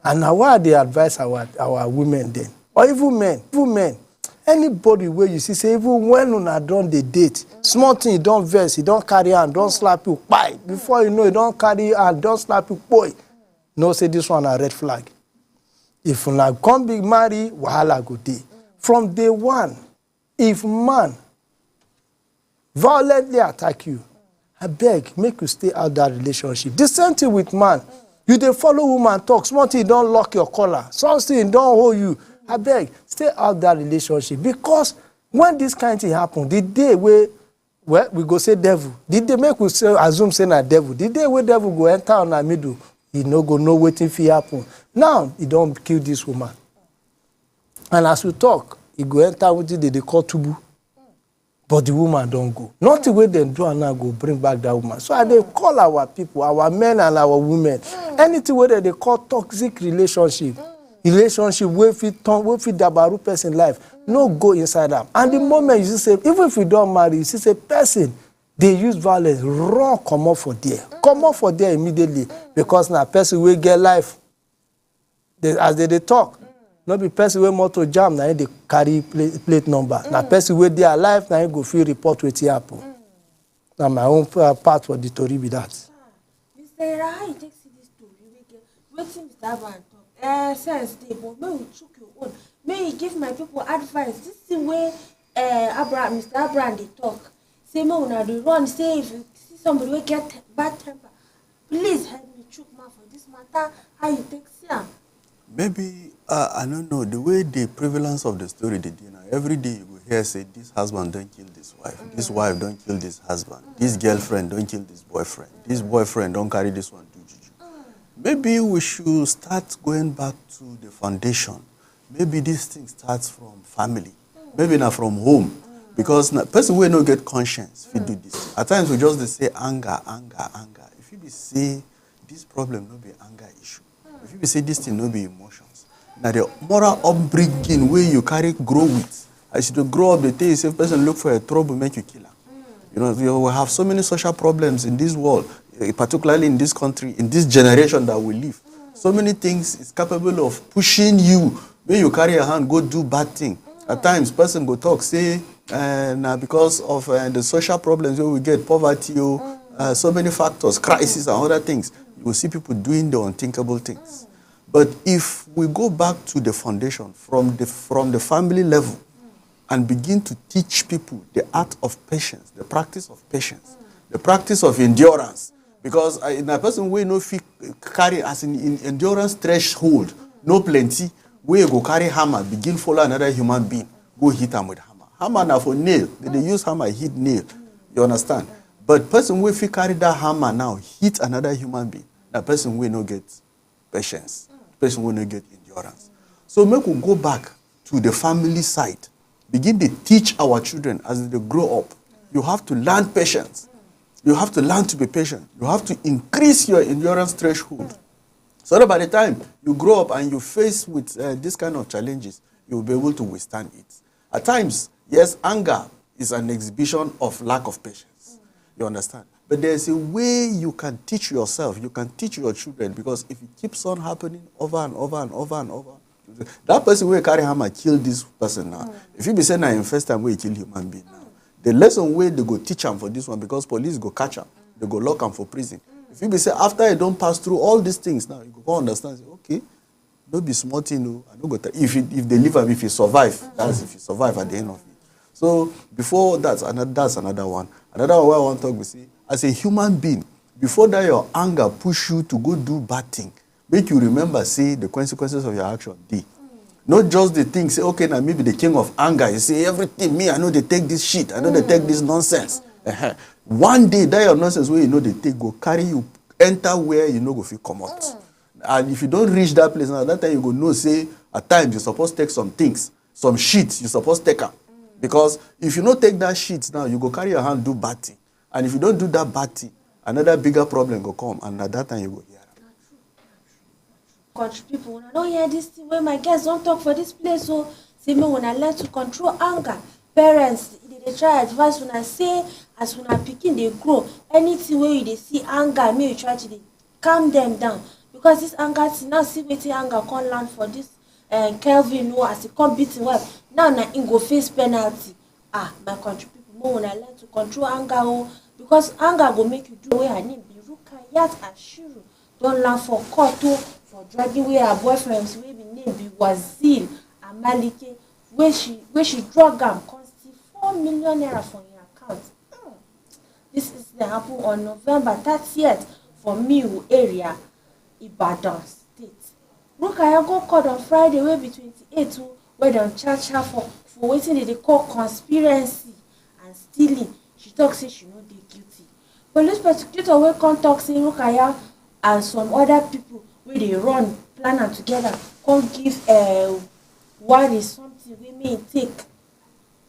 And now why they advise our women then? Or even men. Anybody where you see say even when una done the date, small thing you don't vex, you don't carry and don't slap you, bye. Before you know you don't carry and don't slap you, boy. No say this one a red flag. If una come be marry, wahala go dey. From day one, if man violently attack you, I beg, make you stay out that relationship. The same thing with man. You dey follow woman talk, small thing don't lock your collar, something don't hold you. I beg, stay out that relationship. Because when this kind of thing happen, the day we go say devil, the day make we say, assume say na devil, the day where devil go enter on our middle, he no go know wetin fit happen. Now, he don't kill this woman. And as we talk, he go enter wetin they call tubu. But the woman don't go. Nothing where they do and now go bring back that woman. So they call our people, our men and our women, anything where they call toxic relationship wey fit dabaru person life, no go inside them. And the moment you say, even if you don't marry, you see say person, they use violence, run, come up for there immediately. Because now person will get life. As they talk, no be person wey motor jam na they carry plate number. Na person wey dey alive na go feel report wetin happen. Na my own part for the story be that. Mr. Ira, how you take see this story? Wetin Mr. Abraham talk? Sense dey, but may we chook your own. May you give my people advice. This thing wey Mr. Abraham dey talk. Say may una dey run. Say if you see somebody wey get bad temper, please help me chook mouth for this matter. How you take see am? Maybe, I don't know, the way the prevalence of the story they do now, every day you will hear say, this husband don't kill this wife, this wife don't kill this husband, this girlfriend don't kill this boyfriend don't carry this one do juju. Maybe we should start going back to the foundation. Maybe this thing starts from family, maybe not from home. Because person will not get conscience if you do this. At times we just say anger. If you be say this problem not be anger issue. If you say this thing no be emotions, now the moral upbringing where you carry grow with, as you grow up, the thing is if person look for a trouble, make you kill her. You know, we have so many social problems in this world, particularly in this country, in this generation that we live. So many things is capable of pushing you when you carry a hand, go do bad thing. At times, person go talk, say, now because of the social problems where we get, poverty, so many factors, crisis and other things, you will see people doing the unthinkable things. But if we go back to the foundation, from the family level, and begin to teach people the art of patience, the practice of patience, the practice of endurance, because in a person we no fit carry as in endurance threshold, no plenty, where you go carry hammer, begin follow another human being, go hit them with hammer. Hammer now for nail, they use hammer, hit nail, you understand? But person wey fit carry that hammer now hit another human being, that person will not get patience. Person will not get endurance. So make we go back to the family side begin to teach our children as they grow up. You have to learn patience. You have to learn to be patient. You have to increase your endurance threshold. So that by the time you grow up and you face with this kind of challenges, you will be able to withstand it. At times, yes, anger is an exhibition of lack of patience. You understand? But there's a way you can teach yourself, you can teach your children, because if it keeps on happening over and over and over and over, that person will carry hammer kill this person now. If you be saying that in first time we kill human being now, the lesson way they go teach them for this one, because police go catch them, they go lock them for prison. If you be say after you don't pass through all these things now, you go understand. Say, okay, don't be smart, you know. I don't go. If they live and if you survive, that's if you survive at the end of it. So before that's another one. Another one where I want to talk, we say, as a human being, before that your anger push you to go do bad thing, make you remember, say the consequences of your action. Not just the thing, say, okay, now maybe the king of anger, you say everything, me, I know they take this shit, I know they take this nonsense. One day, that your nonsense where you know they take, go carry you, enter where you know go feel come out. And if you don't reach that place, now that time you go know, say, at times you're supposed to take some things, some shit, you're supposed to take them. Because if you don't take that shit now, you go carry your hand, do bad thing. And if you don't do that bad thing, another bigger problem go come, and at that time you go hear. Country people, when I don't hear this thing, when my guests don't talk for this place, so say me when I learn to control anger, parents they try advice when I say as when I picking they grow, anything where you they see anger, me you try to they calm them down, because this anger now see waiting anger can't learn for this Kelvin no as he can't beat him well. Now in go face penalty. My country people, more when I learn to control anger, because anger go make you do where I need be Rukayat Ashiru. Don't learn for court for dragging away her boyfriends wey be name be Wazil Amalike, where she drug am cost 4 million naira from your account. This is the happen on November 30th for Miu area, Ibadan State. Rukaya go court on Friday wey be 28 where dem charge her for wetin they call conspiracy and stealing. She talk say she no dey guilty. Police prosecutor wey come talk say Rukaya and some other people wey dey run plan am together come give Wari something wey may take,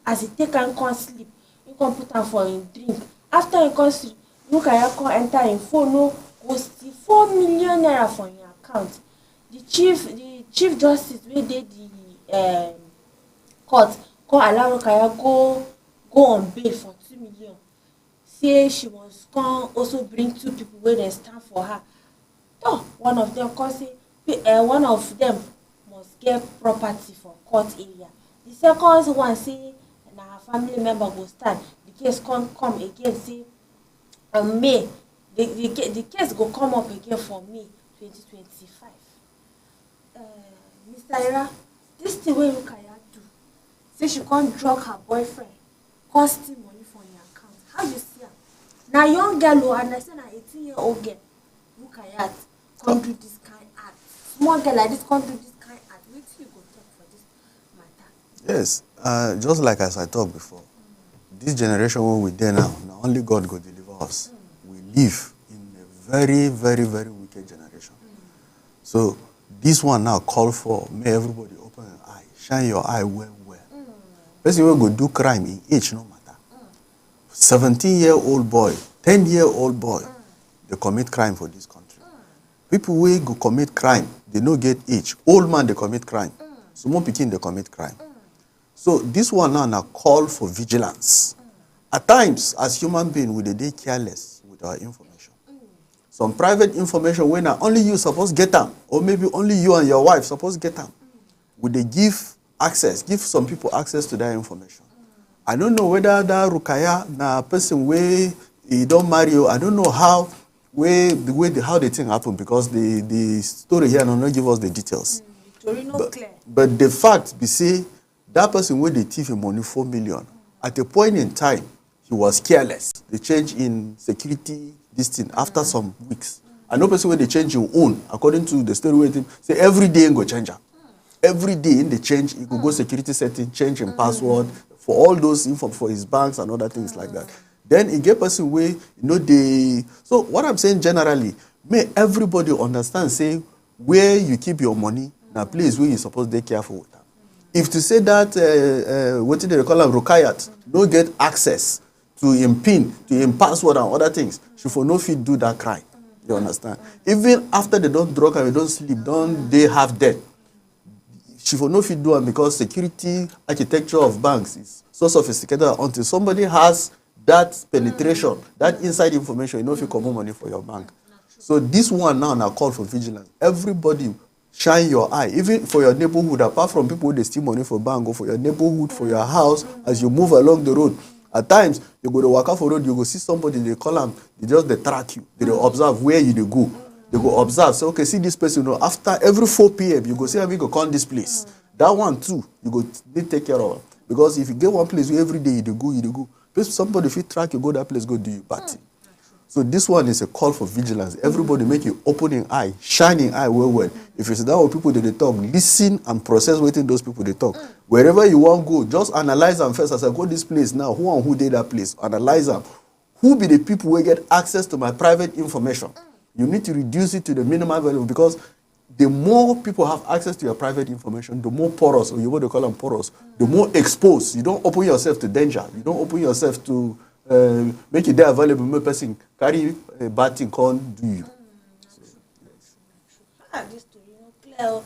as he take am come sleep, he come put am for him drink. After he come sleep, Rukaya come enter him phone, no go steal 4 million naira from him account. The chief justice wey dey the court come allow Rukaya go on bail for 2 million. Say she must come also bring 2 people wey dey stand for her. One of them come say one of them must get property for court area. The second one say na her family member go stand. The case come again say on May the case go come up again for May 2025. Mr. Ira, this thing wey Rukaya do, say she can't drug her boyfriend, cost him money for your account. How you see her? Now young girl and I say na 18-year-old girl, Rukaya can't do this kind of act. Small girl like this can't do this kind of act. Wait till you go talk for this matter. Yes, just like as I talked before, this generation where we there now, only God go deliver us. We live in a very, very, very wicked generation. So this one now call for, may everybody open your eye, shine your eye well. Person will go do crime in age no matter. 17-year-old boy, 10-year-old boy, they commit crime for this country. People will go commit crime, they no get age. Old man, they commit crime. Small pikin, they commit crime. So this one now call for vigilance. At times, as human beings, we dey careless with our information. Some private information when only you supposed get them, or maybe only you and your wife supposed get them. Would they give some people access to that information? I don't know whether that Rukaya na person where he don't marry you. I don't know how the thing happened, because the story here not give us the details. But the fact be say that person where they thief him money 4 million, at a point in time he was careless. They change in security this thing after some weeks. I know person where they change your own according to the story where they say every day in go change am. Every day in the change, he could go security setting, change in password for all those info for his banks and other things like that. Then he get person way, so what I'm saying generally, may everybody understand, say where you keep your money, now place where you're supposed to be careful with them. If to say that, what did they call them, Rukayat, no get access to him PIN, to him password and other things, she for no fit do that crime. You understand? Even after they don't drug and they don't sleep, don't they have debt? She for no fit do it because security architecture of banks is so sophisticated until somebody has that penetration, that inside information, you know if you come home money for your bank. So this one now na call for vigilance. Everybody shine your eye, even for your neighborhood, apart from people who steal money for bank, or for your neighborhood, for your house, as you move along the road. At times, you go to walk out for road, you go see somebody, they call them, they track you. They observe where you go. They go observe, say, okay, see this person, you know, after every 4 p.m., you go say, we go come this place. That one too, you go need take care of it. Because if you get one place where every day you go. Somebody, if you track, you go that place, go do you bad thing. So this one is a call for vigilance. Everybody make you opening eye, shining eye well. If you sit down with people that they talk, listen and process waiting those people they talk. Wherever you want to go, just analyze them first. As I go this place now, who and who did that place? Analyze them. Who be the people who get access to my private information? You need to reduce it to the minimum value because the more people have access to your private information, the more porous, or you want to call them porous, the more exposed. You don't open yourself to danger. You don't open yourself to make it there available. No person carry a bad thing can't do you. This story no clear.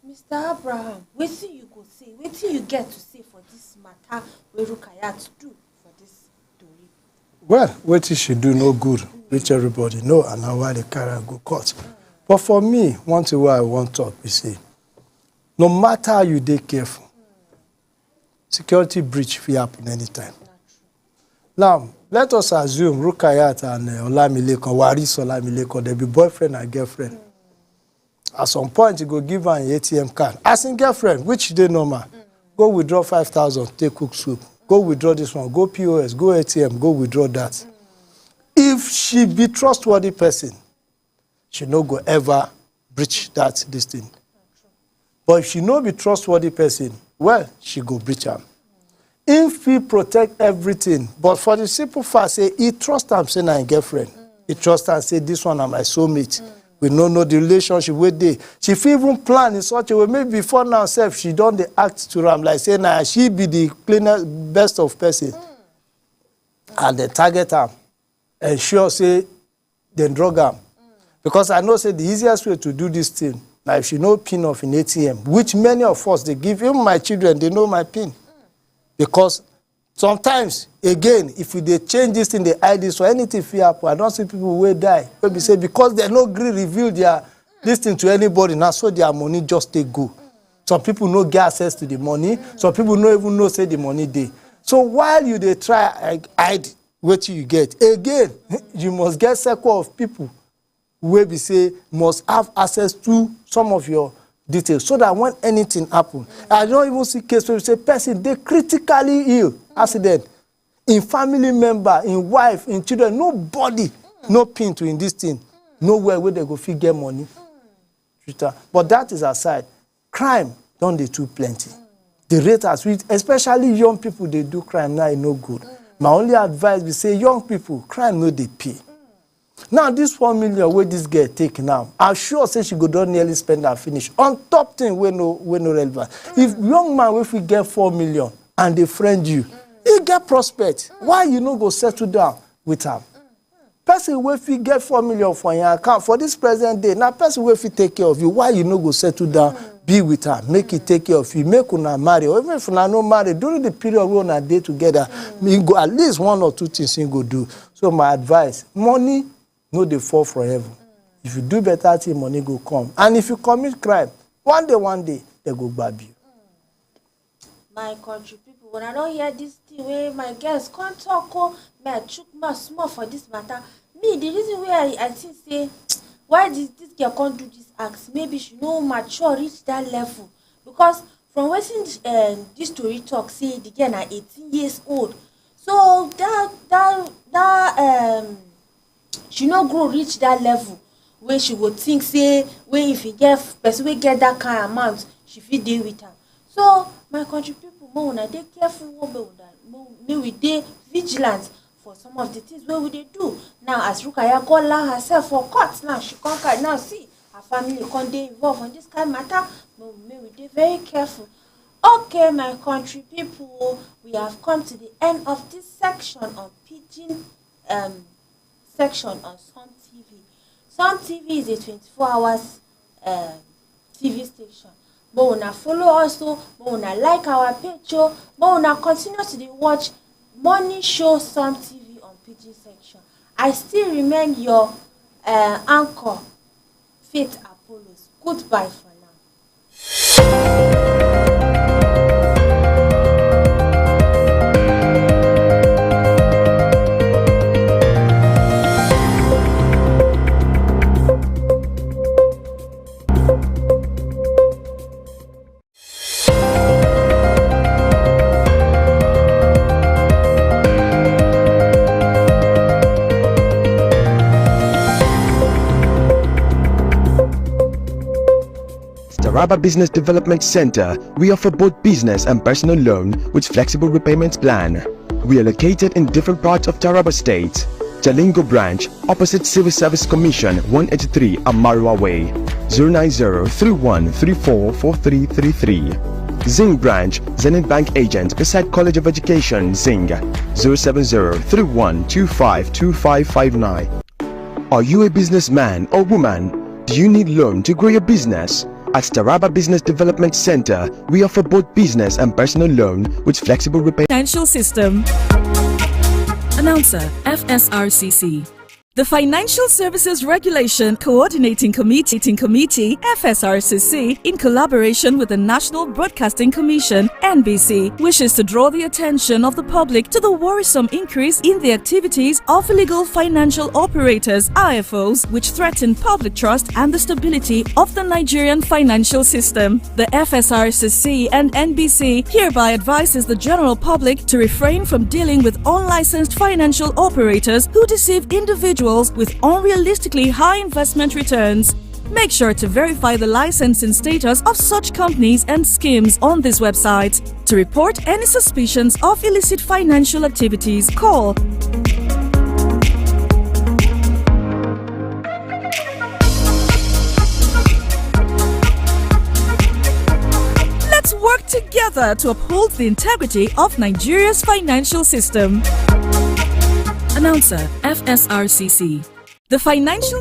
Mr. Abraham, what do you go say? What do you get to say for this matter? Where Rukayat do for this story? Well, what she do no good, which everybody know, and now why they carry and go court. But for me, one thing why I want to talk is say, no matter how you dey careful, security breach will happen anytime. Now, let us assume Rukayat and Olamilekan, Waris Olamilekan, they be boyfriend and girlfriend. At some point, you go give her an ATM card. As in girlfriend, which they normal. Go withdraw 5,000, take cook soup. Go withdraw this one, go POS, go ATM, go withdraw that. If she be trustworthy person, she no go ever breach this thing. But if she no be trustworthy person, well, she go breach her. If he protect everything, but for the simple fact, say, he trust am, say, na girlfriend. He trust am, say, this one na my soulmate. We no know the relationship with they. She fit even plan in such a way, maybe before now, self, she don't dey act to am, like, say, nah, she be the cleanest, best of person. And they target am. And sure, say, then drug am. Because I know, say, the easiest way to do this thing, now if she know PIN of an ATM, which many of us, they give, even my children, they know my PIN. Because sometimes, again, if they change this thing, they hide this, or anything fit happen, I don't see people will die. Maybe say, because they no gree reveal their this thing to anybody, now so their money just take go. Some people no get access to the money. Some people no even know, say, the money dey. So while you they try hide what you get, again, you must get circle of people where we say must have access to some of your details so that when anything happen, I don't even see case where we say person they critically ill, accident, in family member, in wife, in children, nobody, no pin to in this thing, nowhere where they go figure money. But that is aside, crime don't they too plenty. The rate has reached, especially young people, they do crime now, no good. My only advice we say young people, crime no they pay. Now, this 1 million where this girl take now, I'm sure say she go don nearly spend and finish. On top thing we no relevant. If young man if we get 4 million and they friend you, he get prospect. Why you no go settle down with him? Person wey fit get 4 million for your account for this present day. Now person wey fit take care of you. Why you no go settle down, be with her, make it take care of you, make una marry, or even if una no marry, during the period we una dey together, you go at least 1 or 2 things you go do. So my advice, money no dey fall from heaven. If you do better thing, money go come. And if you commit crime, one day, they go grab you. My country people, when I don't hear this thing where my girls can't talk, may I chook my small for this matter. Me, the reason why I think say, why this girl can't do this act, maybe she no mature, reach that level. Because from watching this story talk, say the girl na 18 years old. So she no grow reach that level where she would think say where if you get person we get that kind of amount she fit deal with her. So my country people more una dey careful, may we dey vigilant for some of the things where we dey do. Now as Rukaya go land herself for court now, she now see her family can dey involved on this kind of matter. May we dey very careful. Okay, my country people, we have come to the end of this section on Pidgin section on Sun TV. Sun TV is a 24 hours TV station. But una follow us, but una like our page, but una continue to dey watch morning show Sun TV on Pidgin section. I still remain your anchor, Faith Apollos. Goodbye for now. Taraba Business Development Center, we offer both business and personal loan with flexible repayment plan. We are located in different parts of Taraba State. Jalingo branch, opposite Civil Service Commission, 183 Amarua Way, 090-3134-4333. Zing branch, Zenith Bank agent beside College of Education, Zing, 070-3125-2559. Are you a businessman or woman? Do you need loan to grow your business? At Taraba Business Development Center, we offer both business and personal loan with flexible repayment. Financial System. Announcer, FSRCC. The Financial Services Regulation Coordinating Committee, FSRCC, in collaboration with the National Broadcasting Commission, NBC, wishes to draw the attention of the public to the worrisome increase in the activities of illegal financial operators, IFOs, which threaten public trust and the stability of the Nigerian financial system. The FSRCC and NBC hereby advises the general public to refrain from dealing with unlicensed financial operators who deceive individuals with unrealistically high investment returns. Make sure to verify the licensing status of such companies and schemes on this website. To report any suspicions of illicit financial activities, call Let's work together to uphold the integrity of Nigeria's financial system. Announcer, FSRCC. The Financial...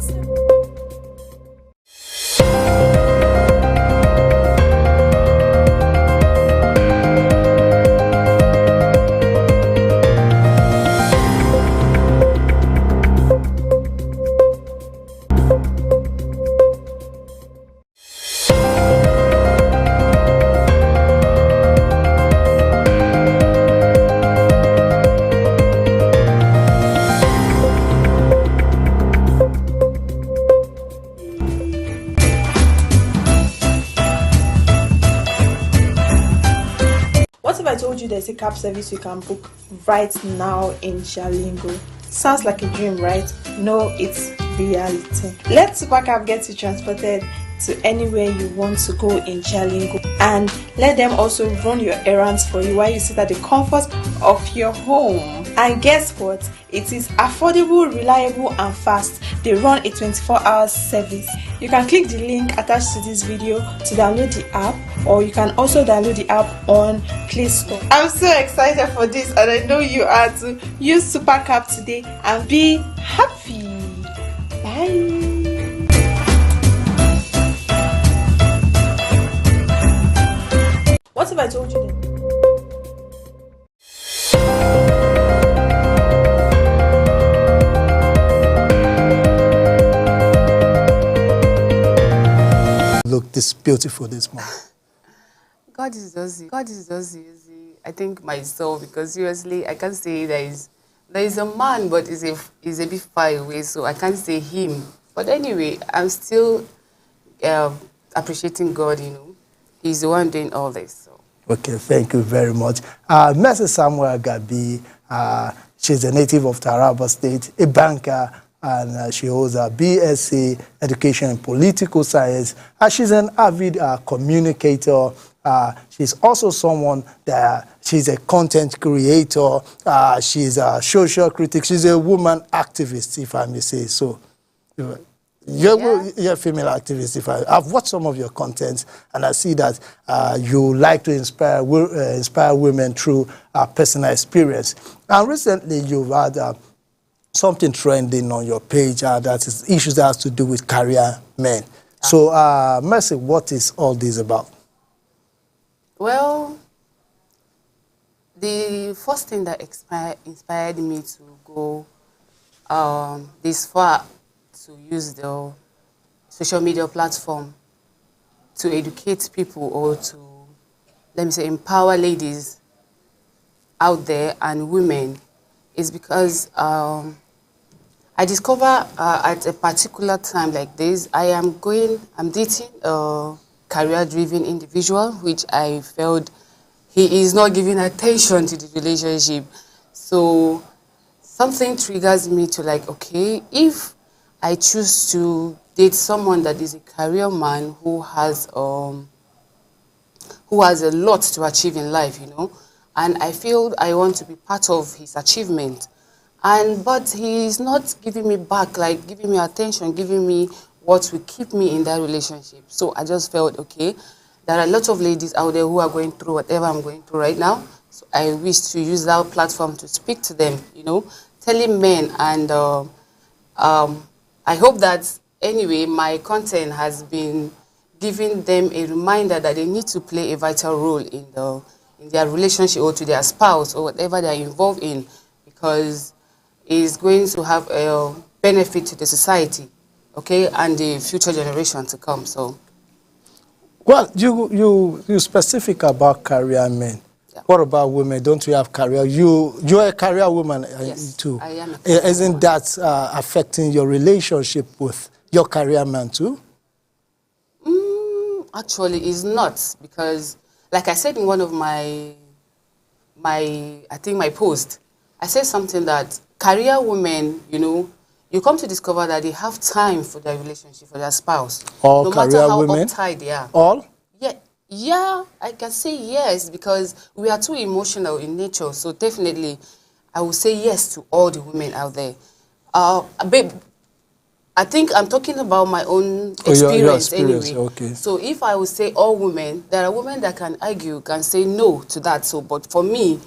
There's a cab service you can book right now in Jalingo. Sounds like a dream, right? No, it's reality. Let Supercab get you transported to anywhere you want to go in Jalingo, and let them also run your errands for you while you sit at the comfort of your home. And guess what? It is affordable, reliable and fast. They run a 24-hour service. You can click the link attached to this video to download the app, or you can also download the app on Play Store. I'm so excited for this, and I know you are too. Use Supercab today and be happy. Bye. What if I told you that? Look this beautiful this morning. God is just easy. I think myself, because seriously, I can't say there is a man, but he's a bit far away, so I can't say him. But anyway, I'm still appreciating God, you know. He's the one doing all this. So. Okay, thank you very much. Mrs. Samuel Gabi, she's a native of Taraba State, a banker, and she holds a BSc Education in Political Science. She's an avid communicator. She's also someone that she's a content creator. She's a social critic. She's a woman activist, if I may say so. You're a female activist. I've watched some of your content, and I see that you like to inspire women through personal experience. And recently, you've had something trending on your page that is issues that has to do with career men. So, Mercy, what is all this about? Well, the first thing that inspired me to go this far to use the social media platform to educate people or to, let me say, empower ladies out there and women is because I discover at a particular time like this, I'm dating a career-driven individual, which I felt he is not giving attention to the relationship. So something triggers me to like, okay, if I choose to date someone that is a career man who has a lot to achieve in life, you know, and I feel I want to be part of his achievement. But he is not giving me back, like giving me attention, giving me what will keep me in that relationship. So I just felt, okay, there are a lot of ladies out there who are going through whatever I'm going through right now. So I wish to use that platform to speak to them, you know, telling men. And I hope that, anyway, my content has been giving them a reminder that they need to play a vital role in their relationship or to their spouse or whatever they are involved in, because it's going to have a benefit to the society, okay, and the future generation to come. So, well, you specific about career men. Yeah. What about women? Don't you have career? You're a career woman, yes, too. I am a career Isn't woman. that affecting your relationship with your career man too? Actually, it's not, because, like I said in one of my post, I said something that career women, you know, you come to discover that they have time for their relationship, for their spouse. All no career matter how women? uptight they are. All? Yeah, I can say yes, because we are too emotional in nature. So definitely, I will say yes to all the women out there. Babe, I think I'm talking about my own experience, anyway. Okay. So if I would say all women, there are women that can argue, can say no to that. So, but for me,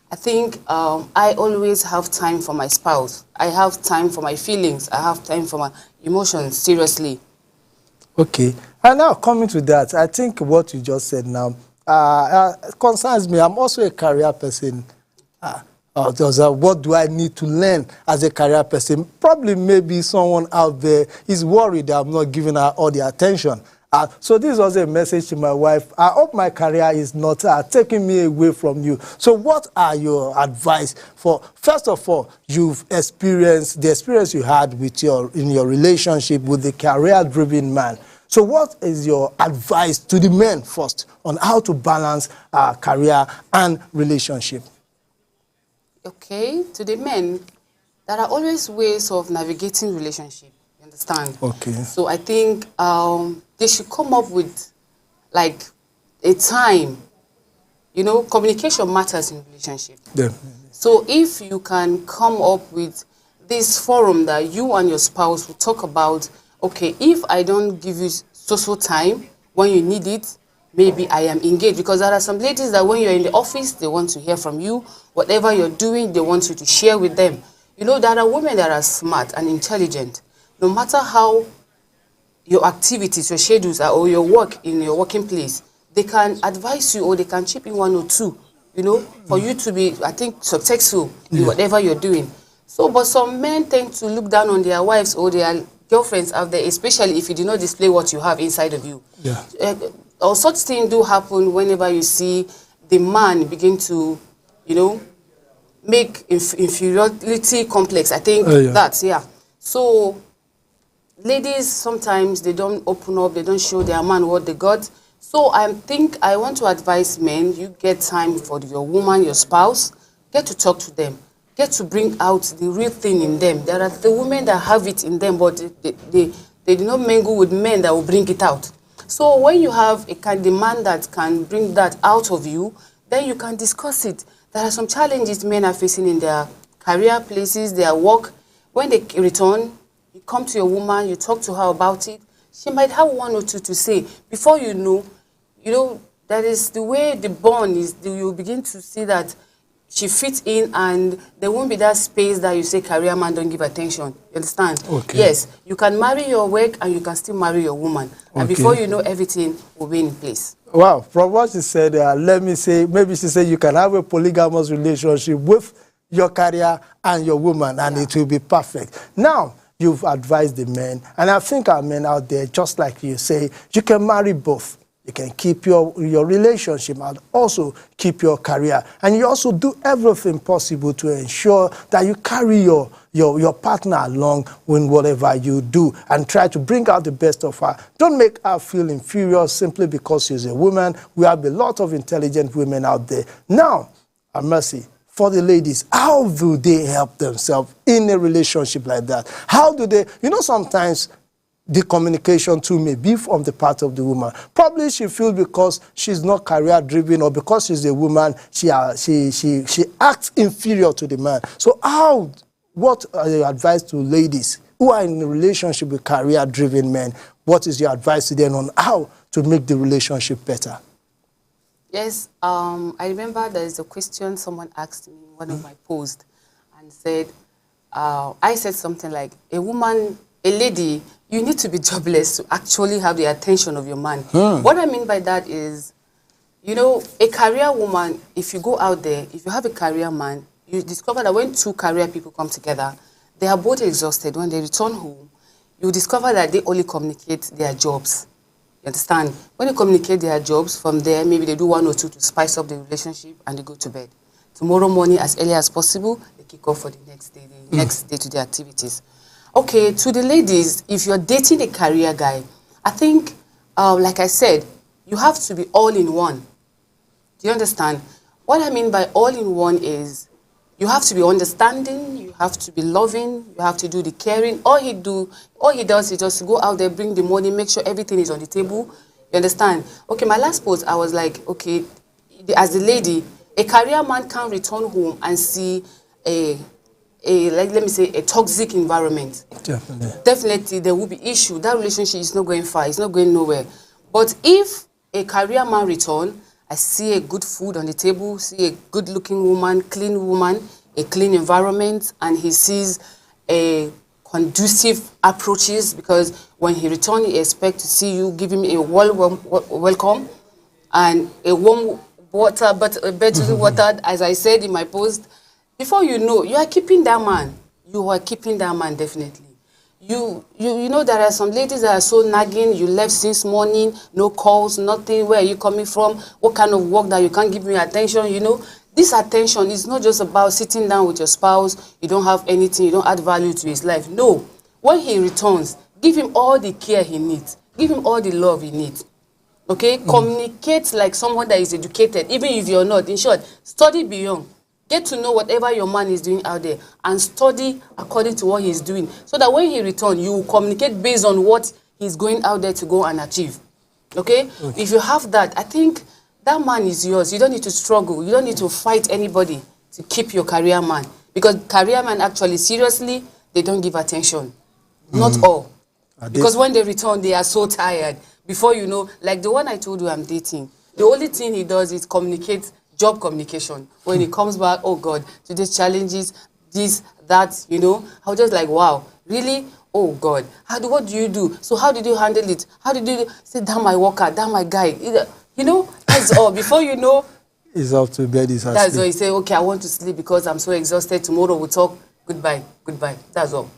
I think I always have time for my spouse. I have time for my feelings. I have time for my emotions, seriously. Okay. And now coming to that, I think what you just said now concerns me. I'm also a career person. What do I need to learn as a career person? Probably maybe someone out there is worried that I'm not giving her all the attention. So this was a message to my wife. I hope my career is not taking me away from you. So what are your advice for, first of all, you've experienced the experience you had with in your relationship with the career-driven man. So what is your advice to the men first on how to balance career and relationship? Okay, to the men, there are always ways of navigating relationship, you understand? Okay. So I think they should come up with, like, a time. You know, communication matters in relationship. Definitely. So if you can come up with this forum that you and your spouse will talk about, okay, if I don't give you so time when you need it, maybe I am engaged. Because there are some ladies that when you're in the office, they want to hear from you. Whatever you're doing, they want you to share with them. You know, there are women that are smart and intelligent. No matter how your activities, your schedules are, or your work in your working place, they can advise you or they can chip in one or two, you know, for you to be, I think, successful in whatever you're doing. So, but some men tend to look down on their wives or their girlfriends out there, especially if you do not display what you have inside of you. Yeah. Or such things do happen whenever you see the man begin to, you know, make inferiority complex. I think that's, So, ladies, sometimes they don't open up, they don't show their man what they got. So I want to advise men, you get time for your woman, your spouse, get to talk to them, get to bring out the real thing in them. There are the women that have it in them, but they do not mingle with men that will bring it out. So when you have the man that can bring that out of you, then you can discuss it. There are some challenges men are facing in their career places, their work. When they return, you come to your woman, you talk to her about it, she might have one or two to say. Before you know, that is the way the bond is. You begin to see that she fits in, and there won't be that space that you say career man don't give attention. You understand? Okay. Yes, you can marry your work and you can still marry your woman. And before you know, everything will be in place. Wow, from what she said, let me say, maybe she said you can have a polygamous relationship with your career and your woman, and it will be perfect. Now, you've advised the men, and I think our men out there, just like you say, you can marry both. You can keep your relationship and also keep your career. And you also do everything possible to ensure that you carry your partner along in whatever you do and try to bring out the best of her. Don't make her feel inferior simply because she's a woman. We have a lot of intelligent women out there. Now, Mercy, for the ladies, how do they help themselves in a relationship like that? How do they, sometimes the communication too may be from the part of the woman. Probably she feels because she's not career-driven or because she's a woman, she acts inferior to the man. So what are your advice to ladies who are in a relationship with career-driven men? What is your advice to them on how to make the relationship better? Yes, I remember there is a question someone asked me in one of my posts and said, I said something like, a lady, you need to be jobless to actually have the attention of your man. What I mean by that is, a career woman, if you go out there, if you have a career man, you discover that when two career people come together, they are both exhausted. When they return home, you discover that they only communicate their jobs. You understand? When they communicate their jobs, from there, maybe they do one or two to spice up the relationship and they go to bed. Tomorrow morning, as early as possible, they kick off for the next day, next day to their activities. Okay, to the ladies, if you're dating a career guy, I think, like I said, you have to be all in one. Do you understand? What I mean by all in one is you have to be understanding, you have to be loving, you have to do the caring. All he does is just go out there, bring the money, make sure everything is on the table. You understand? Okay, my last post, I was like, okay, as a lady, a career man can't return home and see let me say, a toxic environment. Definitely, there will be issue. That relationship is not going far. It's not going nowhere. But if a career man return, I see a good food on the table, see a good-looking woman, clean woman, a clean environment, and he sees a conducive approaches, because when he returns, he expects to see you give him a welcome and a warm water, but a better water, as I said in my post. Before you know, you are keeping that man. You are keeping that man, definitely. You know, there are some ladies that are so nagging. You left since morning, no calls, nothing. Where are you coming from? What kind of work that you can't give me attention? This attention is not just about sitting down with your spouse. You don't have anything. You don't add value to his life. No. When he returns, give him all the care he needs. Give him all the love he needs. Okay? Communicate like someone that is educated, even if you're not. In short, study beyond. Get to know whatever your man is doing out there and study according to what he's doing, so that when he returns, you will communicate based on what he's going out there to go and achieve. Okay? If you have that, I think that man is yours. You don't need to struggle. You don't need to fight anybody to keep your career man. Because career men actually, seriously, they don't give attention. Not all. Because when they return, they are so tired. Before you know, like the one I told you I'm dating, the only thing he does is communicate, job communication. When he comes back, oh God, today's challenges, this, that, I was just like, wow, really? Oh God, what do you do? So how did you handle it? How did you say, damn my worker, damn my guy? That's all. Before you know, it's up to bed. That's all. He say, okay, I want to sleep because I'm so exhausted. Tomorrow we'll talk. Goodbye. That's all.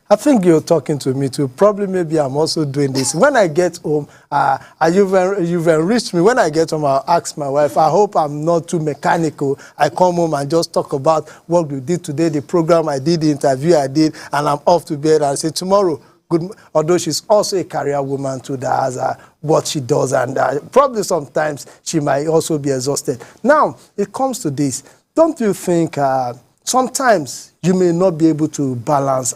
I think you're talking to me too. Probably maybe I'm also doing this. When I get home, you've enriched me. When I get home, I'll ask my wife, I hope I'm not too mechanical. I come home and just talk about what we did today, the program I did, the interview I did, and I'm off to bed and say tomorrow, good. Although she's also a career woman too, that has what she does, and probably sometimes she might also be exhausted. Now, it comes to this. Don't you think sometimes you may not be able to balance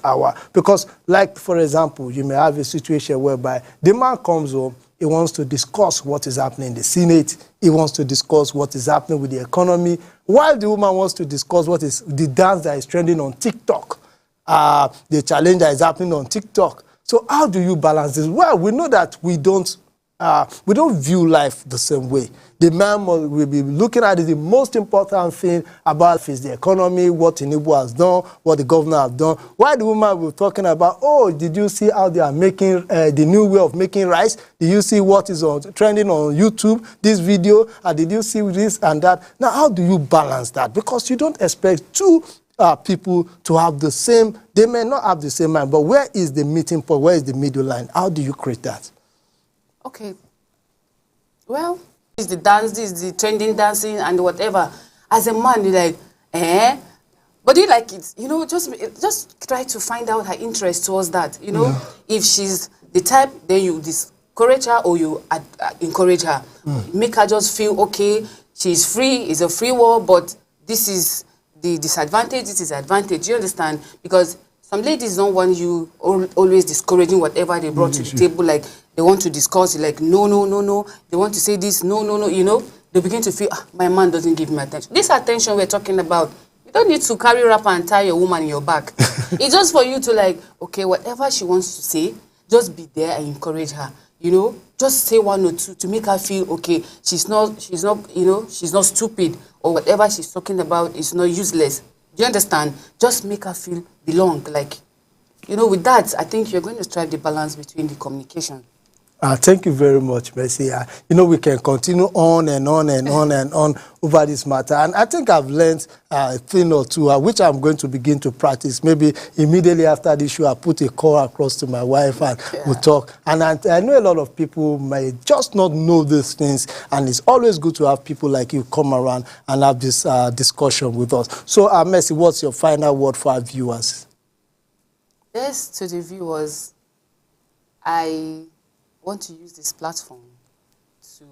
because, like, for example, you may have a situation whereby the man comes home, he wants to discuss what is happening in the Senate, he wants to discuss what is happening with the economy, while the woman wants to discuss what is the dance that is trending on TikTok. the challenge that is happening on TikTok. So how do you balance this? Well, we know that we don't view life the same way. The man will be looking at it. The most important thing about life is the economy, what Tinubu has done, what the governor has done. While the woman will be talking about, oh, did you see how they are making the new way of making rice? Did you see what is trending on YouTube, this video? And did you see this and that? Now, how do you balance that? Because you don't expect two people to have the same, they may not have the same mind, but where is the meeting point? Where is the middle line? How do you create that? Okay. Well, this is the dance, this is the trending dancing and whatever. As a man, you're like, eh? But do you like it? You know, just try to find out her interest towards that. You know, if she's the type, then you discourage her or you encourage her. Make her just feel, okay, she's free, it's a free world, but this is the disadvantage, this is advantage. You understand? Because some ladies don't want you always discouraging whatever they brought to the table. Like, they want to discuss it, like, no, no, no, no. They want to say this, no, no, no, you know. They begin to feel, my man doesn't give me attention. This attention we're talking about, you don't need to carry wrapper and tie your woman in your back. It's just for you to like, okay, whatever she wants to say, just be there and encourage her. You know, just say one or two to make her feel okay. She's not, you know, she's not stupid, or whatever she's talking about is not useless. Do you understand? Just make her feel belong. Like, you know, with that, I think you're going to strike the balance between the communication. Thank you very much, Mercy. You know, we can continue on and on and on and on over this matter. And I think I've learned a thing or two, which I'm going to begin to practice. Maybe immediately after this show, I put a call across to my wife and we'll talk. And I know a lot of people may just not know these things. And it's always good to have people like you come around and have this discussion with us. So, Mercy, what's your final word for our viewers? Yes, to the viewers, I want to use this platform to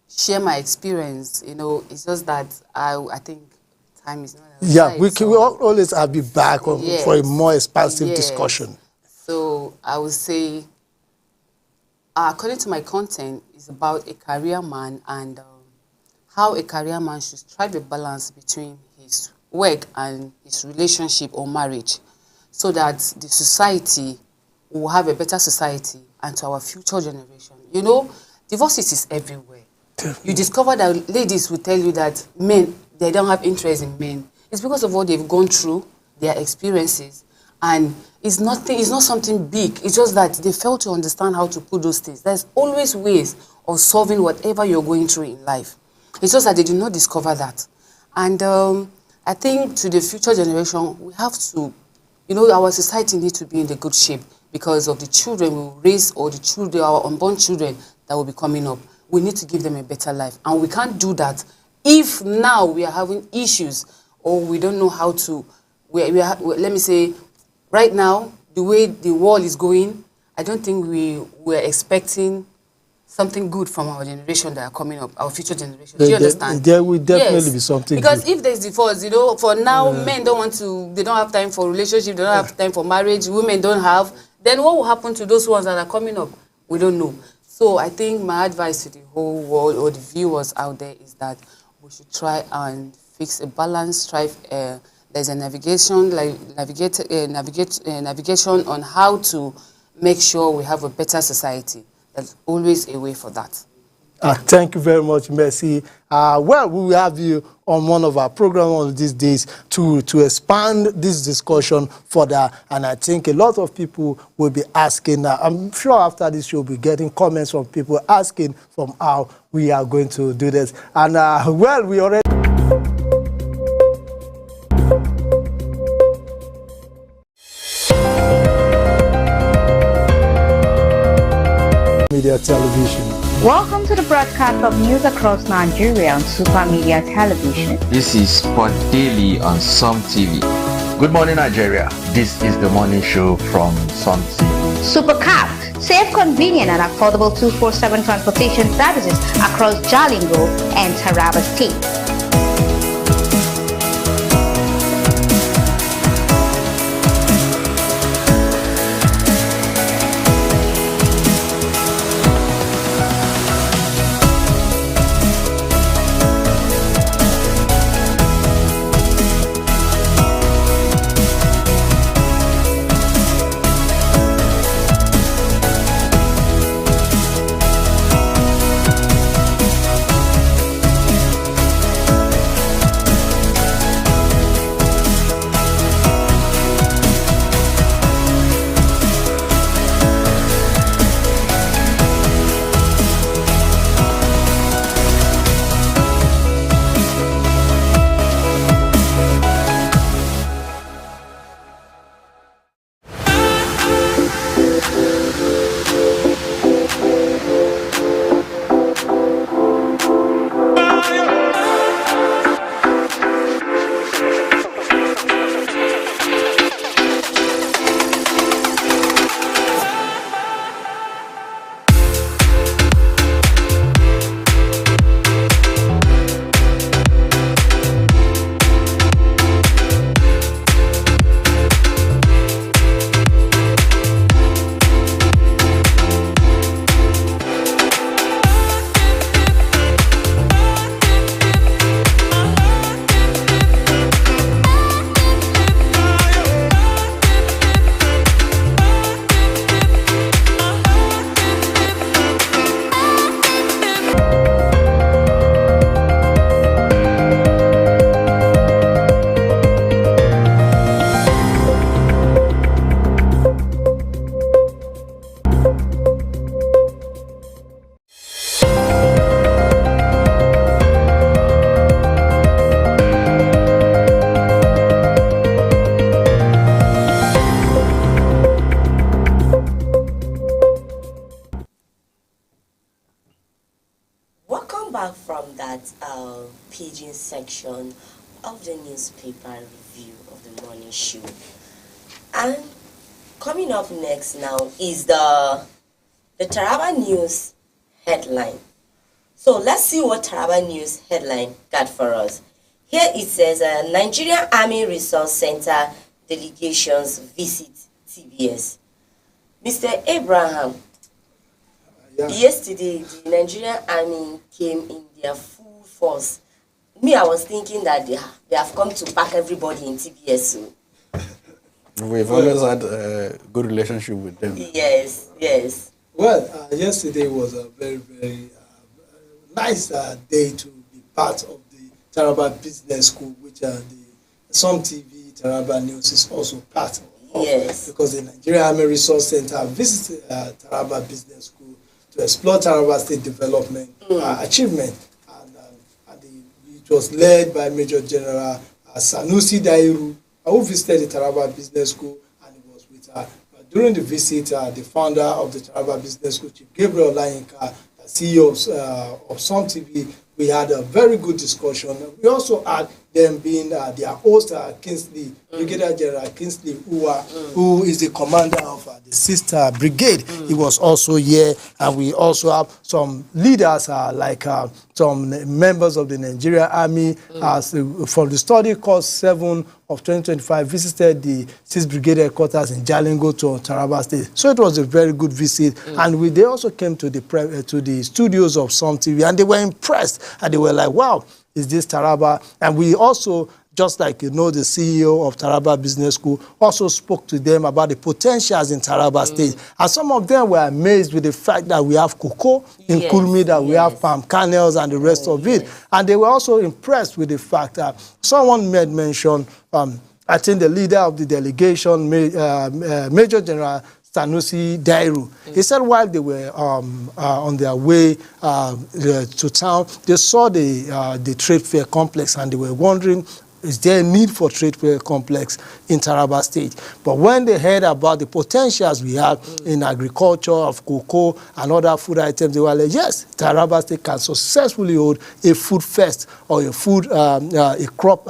share my experience. You know, it's just that I think time is not enough. Yeah, we will always be back on, for a more expansive discussion. So I would say, according to my content, it's about a career man and how a career man should strike a balance between his work and his relationship or marriage, so that the society will have a better society and to our future generation. You know, divorces is everywhere. You discover that ladies will tell you that men, they don't have interest in men. It's because of what they've gone through, their experiences. And it's not something big. It's just that they fail to understand how to put those things. There's always ways of solving whatever you're going through in life. It's just that they did not discover that. And I think to the future generation, we have to, you know, our society needs to be in the good shape because of the children we will raise, or the children, our unborn children that will be coming up. We need to give them a better life. And we can't do that if now we are having issues or we don't know how to, let me say, right now, the way the world is going, I don't think we're expecting something good from our generation that are coming up, our future generation. Do you understand? There will definitely be something because good. If there's divorce, you know, for now, men don't want to, they don't have time for relationship, they don't have time for marriage, women don't have, then what will happen to those ones that are coming up? We don't know. So I think my advice to the whole world or the viewers out there is that we should try and fix a balance, there's a navigation on how to make sure we have a better society. There's always a way for that. Thank you very much, Mercy. Well, we will have you on one of our programs one of these days to expand this discussion further. And I think a lot of people will be asking, I'm sure after this show, we'll be getting comments from people asking from how we are going to do this. And well, we already... Media Television. Welcome to the broadcast of news across Nigeria on Super Media Television. This is Sport Daily on Sun TV. Good morning, Nigeria. This is the morning show from Sun TV. Super Cap, safe, convenient and affordable 24/7 transportation services across Jalingo and Taraba State. Pidgin section of the newspaper review of the morning show. And coming up next now is the Taraba News headline. So let's see what Taraba News headline got for us. Here it says, Nigerian Army Resource Center delegations visit TBS. Mr. Abraham, yesterday the Nigerian Army came in their full force. Me, I was thinking that they have come to pack everybody in TBS. So. We've always had a good relationship with them. Yes, yes. Well, yesterday was a very, very nice day to be part of the Taraba Business School, which the Some TV Taraba News is also part of. Yes. Because the Nigerian Army Resource Center visited Taraba Business School to explore Taraba State development achievement. It was led by Major General Sanusi Dairu, who visited the Taraba Business School, and it was with during the visit, the founder of the Taraba Business School, Chief Gabriel Olayinka, the CEO of Some TV. We had a very good discussion. We also had them being their host, Kingsley, Brigadier General Kingsley Uwa, who is the commander of the Sister Brigade. He was also here, and we also have some leaders like some members of the Nigerian Army from the study course 7 of 2025 visited the 6th Brigade headquarters in Jalingo to Taraba State. So it was a very good visit, and they also came to the studios of Some TV, and they were impressed, and they were like, wow, is this Taraba? And we also, just like the CEO of Taraba Business School, also spoke to them about the potentials in Taraba State. And some of them were amazed with the fact that we have cocoa in Kulmi, that we have palm kernels and the rest of it. And they were also impressed with the fact that someone made mention, I think the leader of the delegation, Major General Sanusi Dairu. He said while they were on their way to town, they saw the trade fair complex, and they were wondering, is there a need for trade fair complex in Taraba State? But when they heard about the potentials we have in agriculture, of cocoa and other food items, they were like, yes, Taraba State can successfully hold a food fest or a food, a crop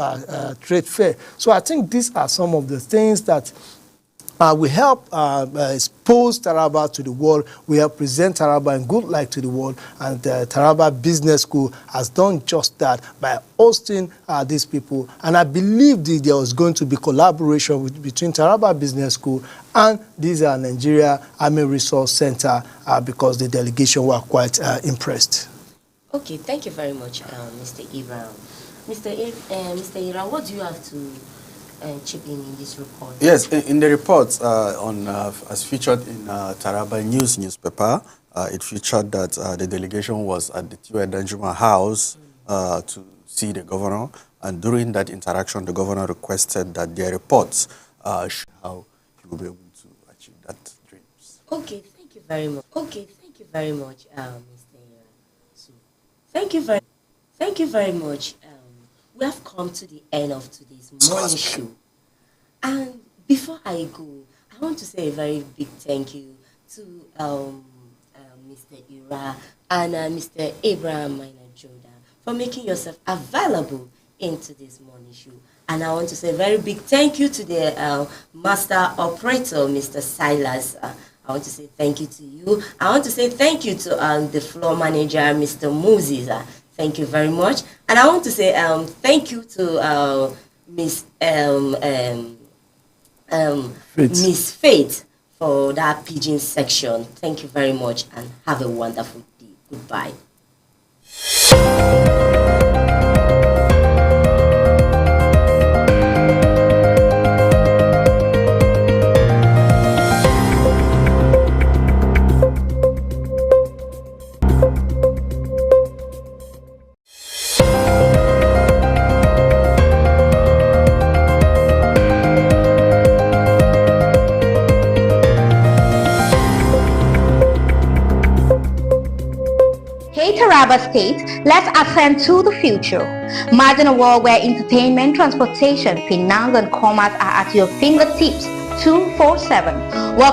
trade fair. So I think these are some of the things that we help expose Taraba to the world. We help present Taraba in good light to the world. And the Taraba Business School has done just that by hosting these people. And I believe there was going to be collaboration between Taraba Business School and this Nigeria Army Resource Center because the delegation were quite impressed. Okay, thank you very much, Mr. Ibrahim. Mr. Ibrahim, what do you have to chip in this report? Yes, in the report as featured in Taraba News newspaper, it featured that the delegation was at the Tiwa Danjuma House to see the governor, and during that interaction, the governor requested that their reports show how he will be able to achieve that dreams. Okay, thank you very much. Okay, thank you very much, Mr. So, thank you very much. We have come to the end of today's morning show. And before I go, I want to say a very big thank you to Mr. Ira and Mr. Abraham Minor Jordan for making yourself available into this morning show. And I want to say a very big thank you to the master operator, Mr. Silas. I want to say thank you to you. I want to say thank you to the floor manager, Mr. Moses. Thank you very much. And I want to say thank you to Miss Faith for that Pidgin section. Thank you very much and have a wonderful day. Goodbye. Taraba State, let's ascend to the future. Imagine a world where entertainment, transportation, finance, and commerce are at your fingertips 247.